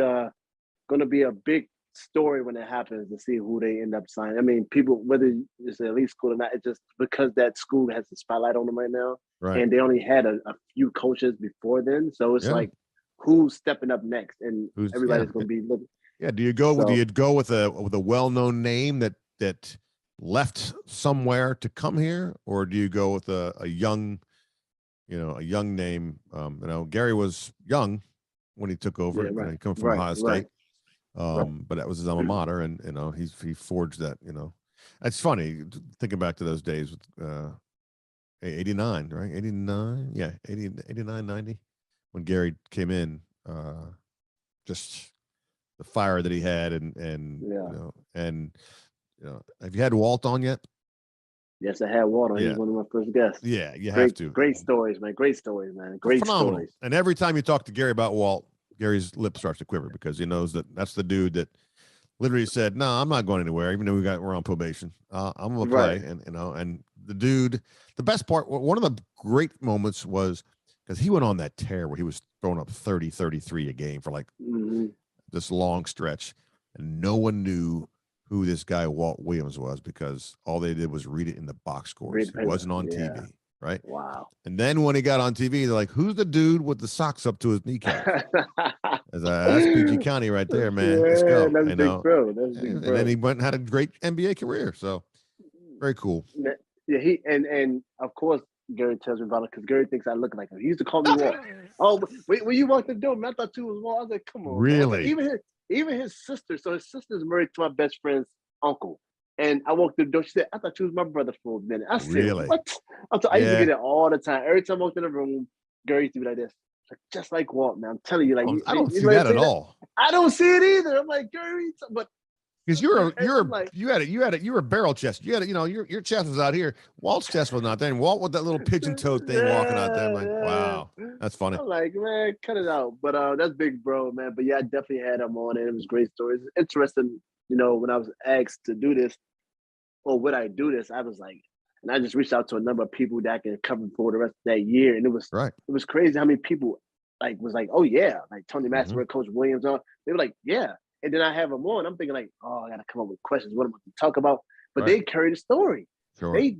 gonna be a big story when it happens, to see who they end up signing. I mean, people, whether it's an elite school or not, it's just because that school has the spotlight on them right now, and they only had a few coaches before then, so it's like, who's stepping up next, and everybody's going to be looking. Yeah, do you go with a well-known name that left somewhere to come here, or do you go with a young name? Gary was young when he took over. He come from Ohio State. But that was his alma mater, and he forged that. It's funny thinking back to those days with 89, right? 89, yeah, 89, 90, when Gary came in. Just the fire that he had, and have you had Walt on yet? Yes, I had Walt on. He was one of my first guests. Yeah, you have to. Great stories, man. Great stories, man. Great phenomenal stories. And every time you talk to Gary about Walt, Gary's lip starts to quiver, because he knows that's the dude that literally said, "No, I'm not going anywhere, even though we're on probation. I'm gonna play." And and the dude, the best part, one of the great moments was because he went on that tear where he was throwing up 30, 33 a game for like this long stretch, and no one knew who this guy Walt Williams was, because all they did was read it in the box scores. He wasn't on TV. Right. Wow. And then when he got on TV, they're like, "Who's the dude with the socks up to his kneecap?" That's PG County right there, man. Let's go. That's big, bro. That's big, bro. And then he went and had a great NBA career. So very cool. Yeah, he and of course Gary tells me about it, because Gary thinks I look like him. He used to call me Walt. Oh, wait, when you walked the door, man, I thought you was Walt. I was like, come on. Really? Man. Even his sister. So his sister's married to my best friend's uncle. And I walked through the door. She said, "I thought you was my brother for a minute." I said, "Really? What?" I used to get it all the time. Every time I walked in the room, Gary used to be like this, just like Walt, man. I'm telling you, like, I don't see that at all. I don't see it either. I'm like, Gary, but because you were barrel chest. You had your chest was out here. Walt's chest was not there. And Walt with that little pigeon toed thing walking out there. I'm like, wow, that's funny. I'm like, man, cut it out. But that's big, bro, man. But yeah, I definitely had him on, and it was great stories. Interesting. When I was asked to do this, or would I do this, I was like, and I just reached out to a number of people that I can cover for the rest of that year. And it was crazy how many people was like, oh yeah, like Tony Massenburg, Coach Williams, they were like, yeah. And then I have them on. I'm thinking like, oh, I gotta come up with questions. What am I going to talk about? But they carry the story. Sure. I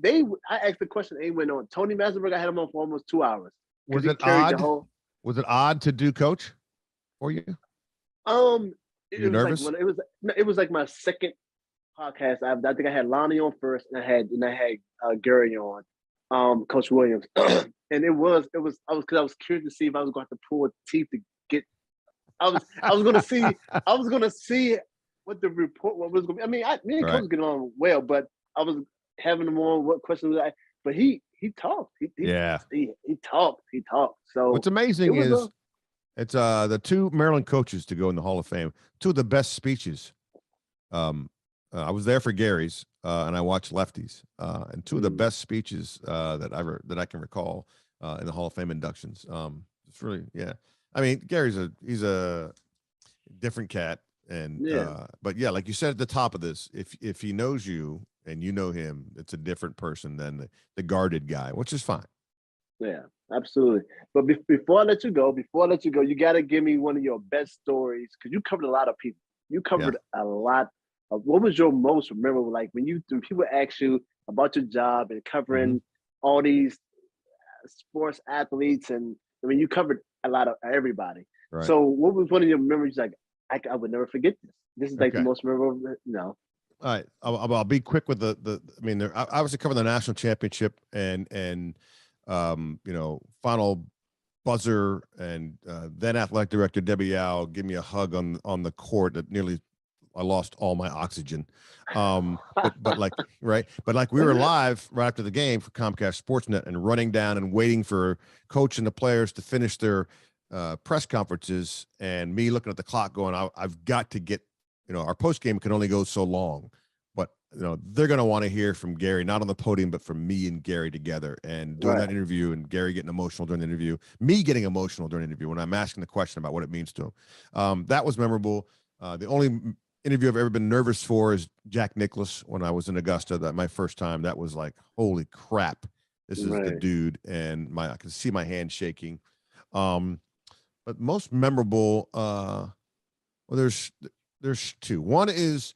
asked the question. They went on. Tony Massenburg, I had him on for almost 2 hours. Was it odd? Was it odd to do Coach for you? You're nervous? It was like my second podcast. I think I had Lonnie on first, and I had Gary on, Coach Williams, and I was curious to see if I was going to pull teeth to get. I was going to see what the report was going to be. I mean, me and Coach was getting on well, but I was having him on. What questions? But he talked. He talked. So what's amazing is it's the two Maryland coaches to go in the Hall of Fame. Two of the best speeches. I was there for Gary's, and I watched Lefty's, and two of the best speeches that I can recall in the Hall of Fame inductions. It's really, I mean, Gary's he's a different cat, and but yeah, like you said at the top of this, if he knows you and you know him, it's a different person than the guarded guy, which is fine. Yeah, absolutely. But before I let you go, you got to give me one of your best stories, because you covered a lot of people. You covered a lot what was your most memorable, like when people ask you about your job and covering all these sports athletes, and I mean you covered a lot of everybody. Right. So what was one of your memories like? I would never forget this. This is like the Okay. most memorable. No. All right. I'll be quick with the. I mean, I obviously covering the national championship and final buzzer, and then athletic director Debbie Yao gave me a hug on the court that nearly I lost all my oxygen. But like right, but like we were live right after the game for Comcast Sportsnet and running down and waiting for coach and the players to finish their press conferences, and me looking at the clock going, I've got to get, our post game can only go so long, but they're going to want to hear from Gary, not on the podium, but from me and Gary together, and during that interview, and Gary getting emotional during the interview, me getting emotional during the interview when I'm asking the question about what it means to him. That was memorable. The only interview I've ever been nervous for is Jack Nicklaus when I was in Augusta. That my first time. That was like, holy crap, this is the dude, and I can see my hand shaking. But most memorable, well, there's two. One is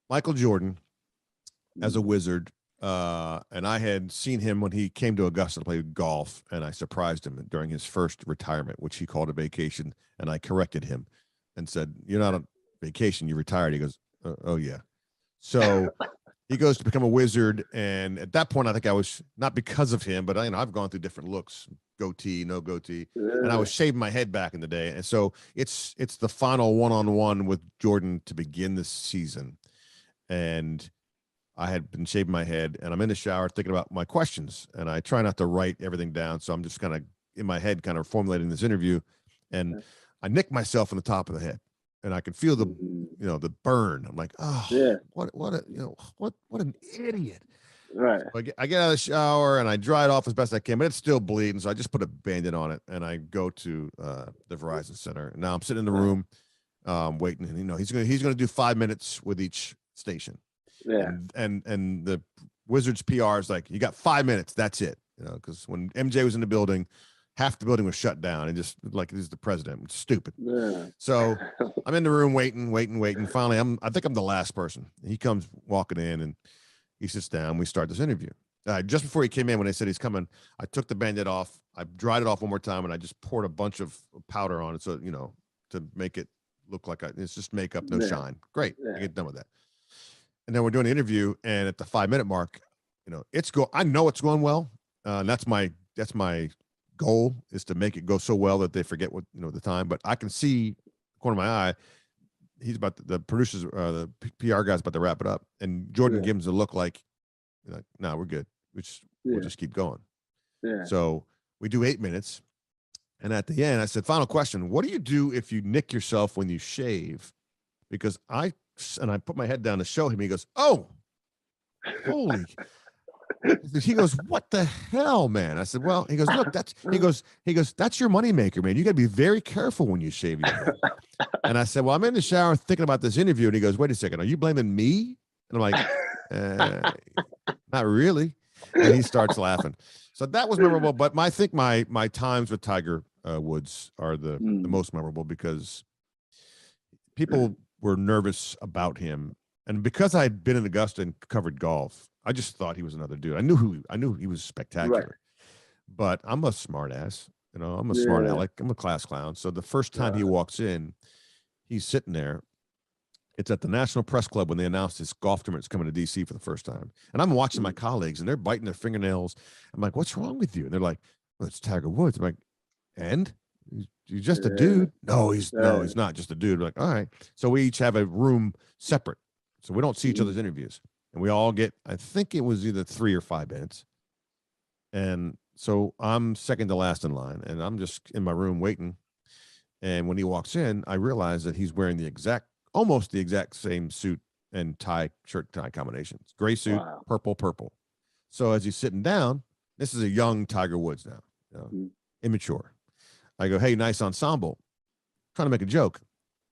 Michael Jordan as a Wizard, and I had seen him when he came to Augusta to play golf, and I surprised him during his first retirement, which he called a vacation, and I corrected him and said, "You're not on vacation, you retired." He goes, "Oh yeah." So he goes to become a Wizard, and at that point, I think I was, not because of him, but I've gone through different looks, goatee, no goatee, and I was shaving my head back in the day, and so it's the final one-on-one with Jordan to begin this season, and I had been shaving my head, and I'm in the shower thinking about my questions, and I try not to write everything down, so I'm just kind of in my head, kind of formulating this interview, and I nicked myself in the top of the head. And I could feel the, the burn. I'm like, oh, what an idiot. Right. So I get out of the shower and I dry it off as best I can, but it's still bleeding. So I just put a Band-Aid on it, and I go to the Verizon Center. And now I'm sitting in the room waiting, and he's gonna do 5 minutes with each station. Yeah. And the Wizards PR is like, you got 5 minutes. That's it. Because when MJ was in the building, half the building was shut down, and just like, he's the president. It's stupid. Yeah. So I'm in the room waiting. Finally, I think I'm the last person. He comes walking in, and he sits down. We start this interview. Just before he came in, when they said he's coming, I took the Band-Aid off. I dried it off one more time, and I just poured a bunch of powder on it, so to make it look like it's just makeup, no shine. Great. I get done with that. And then we're doing the interview, and at the 5 minute mark, I know it's going well. And that's my goal, is to make it go so well that they forget what the time. But I can see corner of my eye, he's about the producers, the PR guy's about to wrap it up, and Jordan gives a look like, no, we're good. We'll just keep going. Yeah. So we do 8 minutes, and at the end, I said, final question: what do you do if you nick yourself when you shave? Because I put my head down to show him. He goes, "Oh, holy." He goes, "What the hell, man?" I said, "Well," he goes, "Look, that's," he goes, "that's your moneymaker, man. You got to be very careful when you shave your head." And I said, "Well, I'm in the shower thinking about this interview." And he goes, "Wait a second, are you blaming me?" And I'm like, "Not really." And he starts laughing. So that was memorable. But I think my times with Tiger Woods are the most memorable, because people were nervous about him, and because I had been in Augusta and covered golf, I just thought he was another dude. I knew he was spectacular, but I'm a smart ass. I'm a smart aleck. I'm a class clown. So the first time he walks in, he's sitting there. It's at the National Press Club when they announced this golf tournament's coming to DC for the first time. And I'm watching my colleagues, and they're biting their fingernails. I'm like, "What's wrong with you?" And they're like, "Well, it's Tiger Woods." I'm like, "And? You're just a dude?" No, he's not just a dude. We're like, all right. So we each have a room separate, so we don't see each other's interviews, and we all get, I think it was either 3 or 5 minutes. And so I'm second to last in line, and I'm just in my room waiting. And when he walks in, I realize that he's wearing almost the exact same suit and shirt tie combinations. Gray suit, purple. So as he's sitting down, this is a young Tiger Woods now, immature. I go, "Hey, nice ensemble." Trying to make a joke.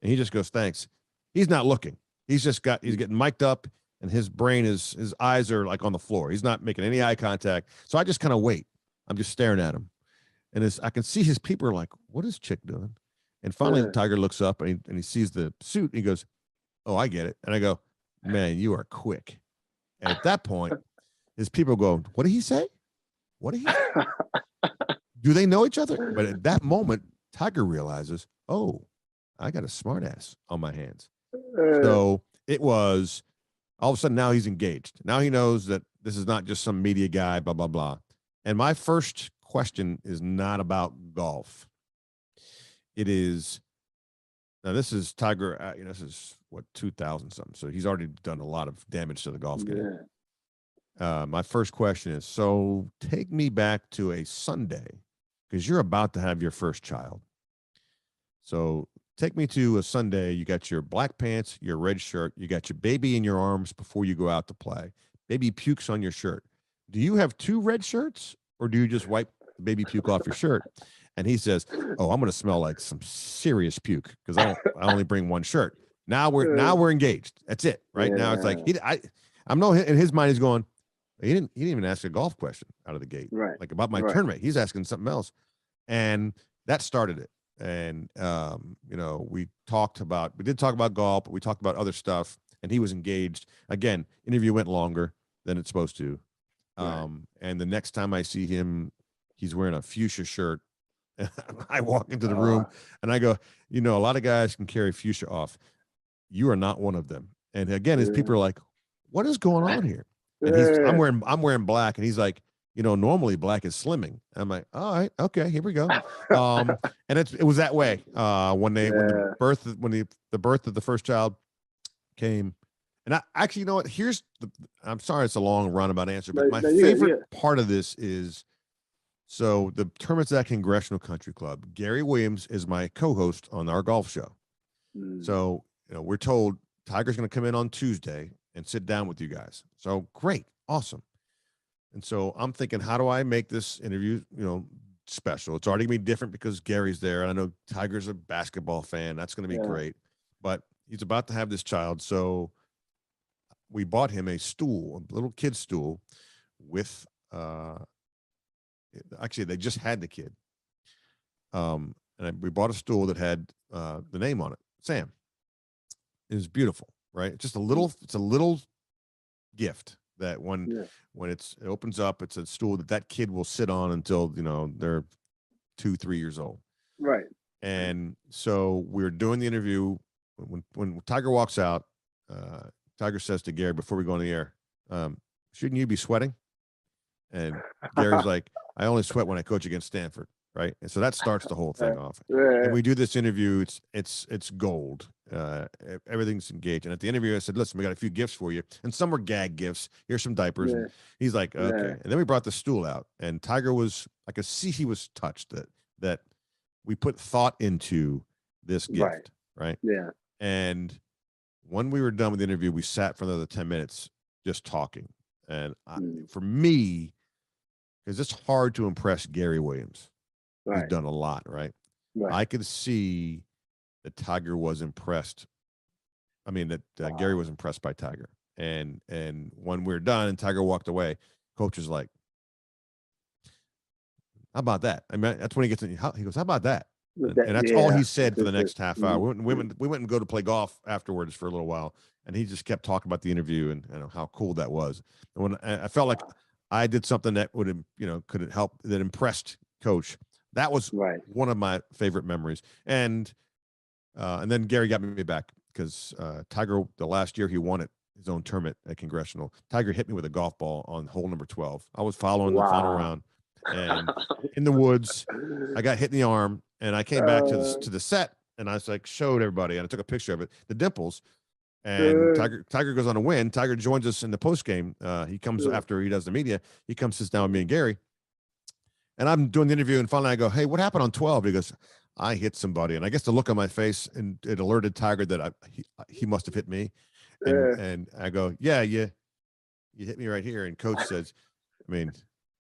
And he just goes, "Thanks." He's not looking. He's getting mic'd up, and his eyes are like on the floor. He's not making any eye contact. So I just kind of wait. I'm just staring at him. And I can see his people are like, "What is Chick doing?" And finally, the Tiger looks up, and he sees the suit, and he goes, "Oh, I get it." And I go, man, you are quick. And at that point, his people go, what did he say? What did he say? Do they know each other? But at that moment, Tiger realizes, oh, I got a smart ass on my hands. So it was all of a sudden now he's engaged. Now he knows that this is not just some media guy, blah, blah, blah. And my first question is not about golf. It is, now this is Tiger, this is what, 2000 something. So he's already done a lot of damage to the golf game. My first question is, so take me back to a Sunday, because you're about to have your first child. So take me to a Sunday. You got your black pants, your red shirt. You got your baby in your arms before you go out to play. Baby pukes on your shirt. Do you have two red shirts, or do you just wipe the baby puke off your shirt? And he says, oh, I'm going to smell like some serious puke because I only bring one shirt. Now we're engaged. That's it. Right now it's like I'm no, in his mind he's going, he didn't even ask a golf question out of the gate, like about my tournament. He's asking something else, and that started it. And we did talk about golf, but we talked about other stuff, and he was engaged. Again, interview went longer than it's supposed to. And the next time I see him, he's wearing a fuchsia shirt. I walk into the room and I go, a lot of guys can carry fuchsia off. You are not one of them. And again, his people are like, what is going on here? And I'm wearing black, and he's like, normally black is slimming. I'm like, all right, okay, here we go. And it was that way when the birth of the first child came. And I actually, you know what? I'm sorry, it's a long roundabout answer, but my favorite part of this is, so the tournaments at Congressional Country Club, Gary Williams is my co-host on our golf show. So, we're told Tiger's going to come in on Tuesday and sit down with you guys. So great. Awesome. And so I'm thinking, how do I make this interview, special? It's already going to be different because Gary's there. And I know Tiger's a basketball fan. That's going to be great. But he's about to have this child. So we bought him a little kid stool with, actually, they just had the kid. And we bought a stool that had the name on it, Sam. It was beautiful, right? It's a little gift that when it opens up, it's a stool that kid will sit on until they're 2-3 years old. Right. And so we're doing the interview. When Tiger walks out, Tiger says to Gary before we go on the air, shouldn't you be sweating? And Gary's like, I only sweat when I coach against Stanford. Right. And so that starts the whole thing off. And we do this interview. It's gold. Everything's engaged. And at the interview, I said, listen, we got a few gifts for you. And some were gag gifts. Here's some diapers. And he's like, okay. And then we brought the stool out. And Tiger I could see he was touched that we put thought into this gift. Right. Yeah. And when we were done with the interview, we sat for another 10 minutes just talking. And for me, because it's hard to impress Gary Williams. He's done a lot, right? I could see that Tiger was impressed. I mean, that Gary was impressed by Tiger. And when we're done and Tiger walked away, coach was like, how about that? I mean, that's when he gets in. He goes, how about that? And that's all he said for the next half hour. We went and go to play golf afterwards for a little while. And he just kept talking about the interview and how cool that was. And when I felt like I did something that would have, could help, that impressed coach. That was one of my favorite memories. And then Gary got me back because Tiger, the last year he won his own tournament at Congressional, Tiger hit me with a golf ball on hole number 12. I was following the final round, and in the woods, I got hit in the arm, and I came back to the set, and I was like, showed everybody, and I took a picture of it, the dimples. And Tiger goes on a win. Tiger joins us in the post game. He comes after he does the media. He comes, sits down with me and Gary. And I'm doing the interview, and finally I go, hey, what happened on 12? He goes, I hit somebody. And I guess the look on my face, and it alerted Tiger that he must have hit me. And I go, yeah, you hit me right here. And coach says, I mean,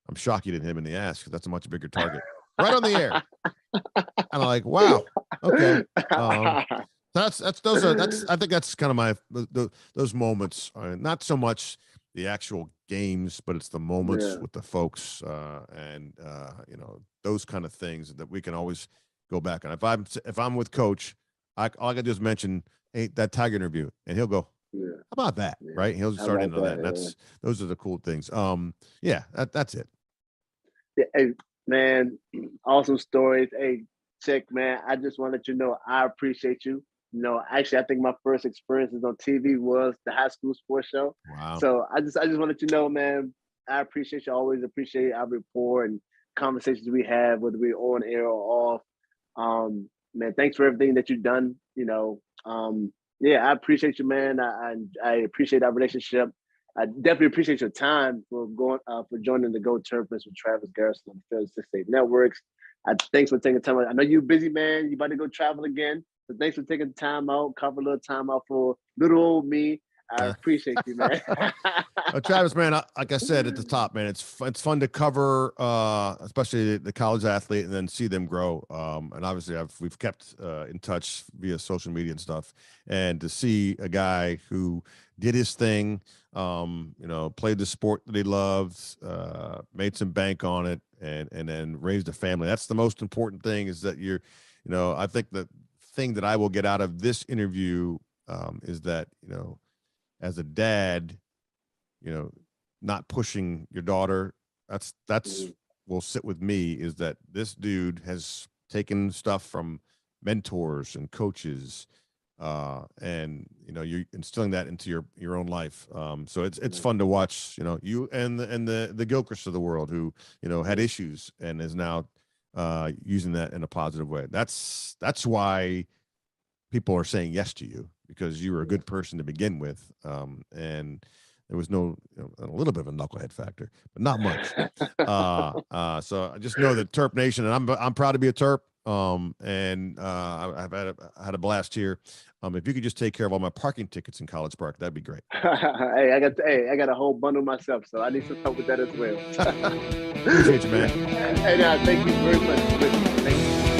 I'm shocked you didn't hit him in the ass because that's a much bigger target. Right on the air. And I'm like, wow, okay. I think that's kind of my those moments. Not so much the actual games, but it's the moments with the folks, and those kind of things that we can always go back on. If I'm with coach, all I gotta do is mention, hey, that Tiger interview, and he'll go, about that, Yeah. right? He'll How start about into that. that? Those are the cool things. Yeah, that's it. Yeah. Hey, man, awesome stories. Hey, Chick, man, I just want to let you know I appreciate you. Actually, I think my first experiences on TV was the high school sports show. Wow. So I just want to let you know, man, I appreciate you. Always appreciate our rapport and conversations we have, whether we're on air or off. Man, thanks for everything that you've done. Yeah, I appreciate you, man. I appreciate our relationship. I definitely appreciate your time for joining the Go Terps with Travis Garrison on the Philly State Networks. Thanks for taking time. I know you're busy, man. You about to go travel again. So thanks for taking time out, cover a little time out for little old me. I appreciate you, man. Travis, man, like I said at the top, man, it's fun to cover, especially the college athlete, and then see them grow. And obviously, we've kept in touch via social media and stuff, and to see a guy who did his thing, played the sport that he loves, made some bank on it, and then raised a family. That's the most important thing. Is that I think the thing that I will get out of this interview is that as a dad, not pushing your daughter, that's will sit with me, is that this dude has taken stuff from mentors and coaches, and you're instilling that into your own life. So it's fun to watch, you and the Gilchrist of the world who had issues and is now using that in a positive way. That's why people are saying yes to you, because you were a good person to begin with, and there was a little bit of a knucklehead factor, but not much. So I just know that Terp Nation, and I'm proud to be a Terp. And I've had a blast here. If you could just take care of all my parking tickets in College Park, that'd be great. I got a whole bundle myself, so I need some help with that as well. Appreciate you, man. Hey, thank you very much. Thank you.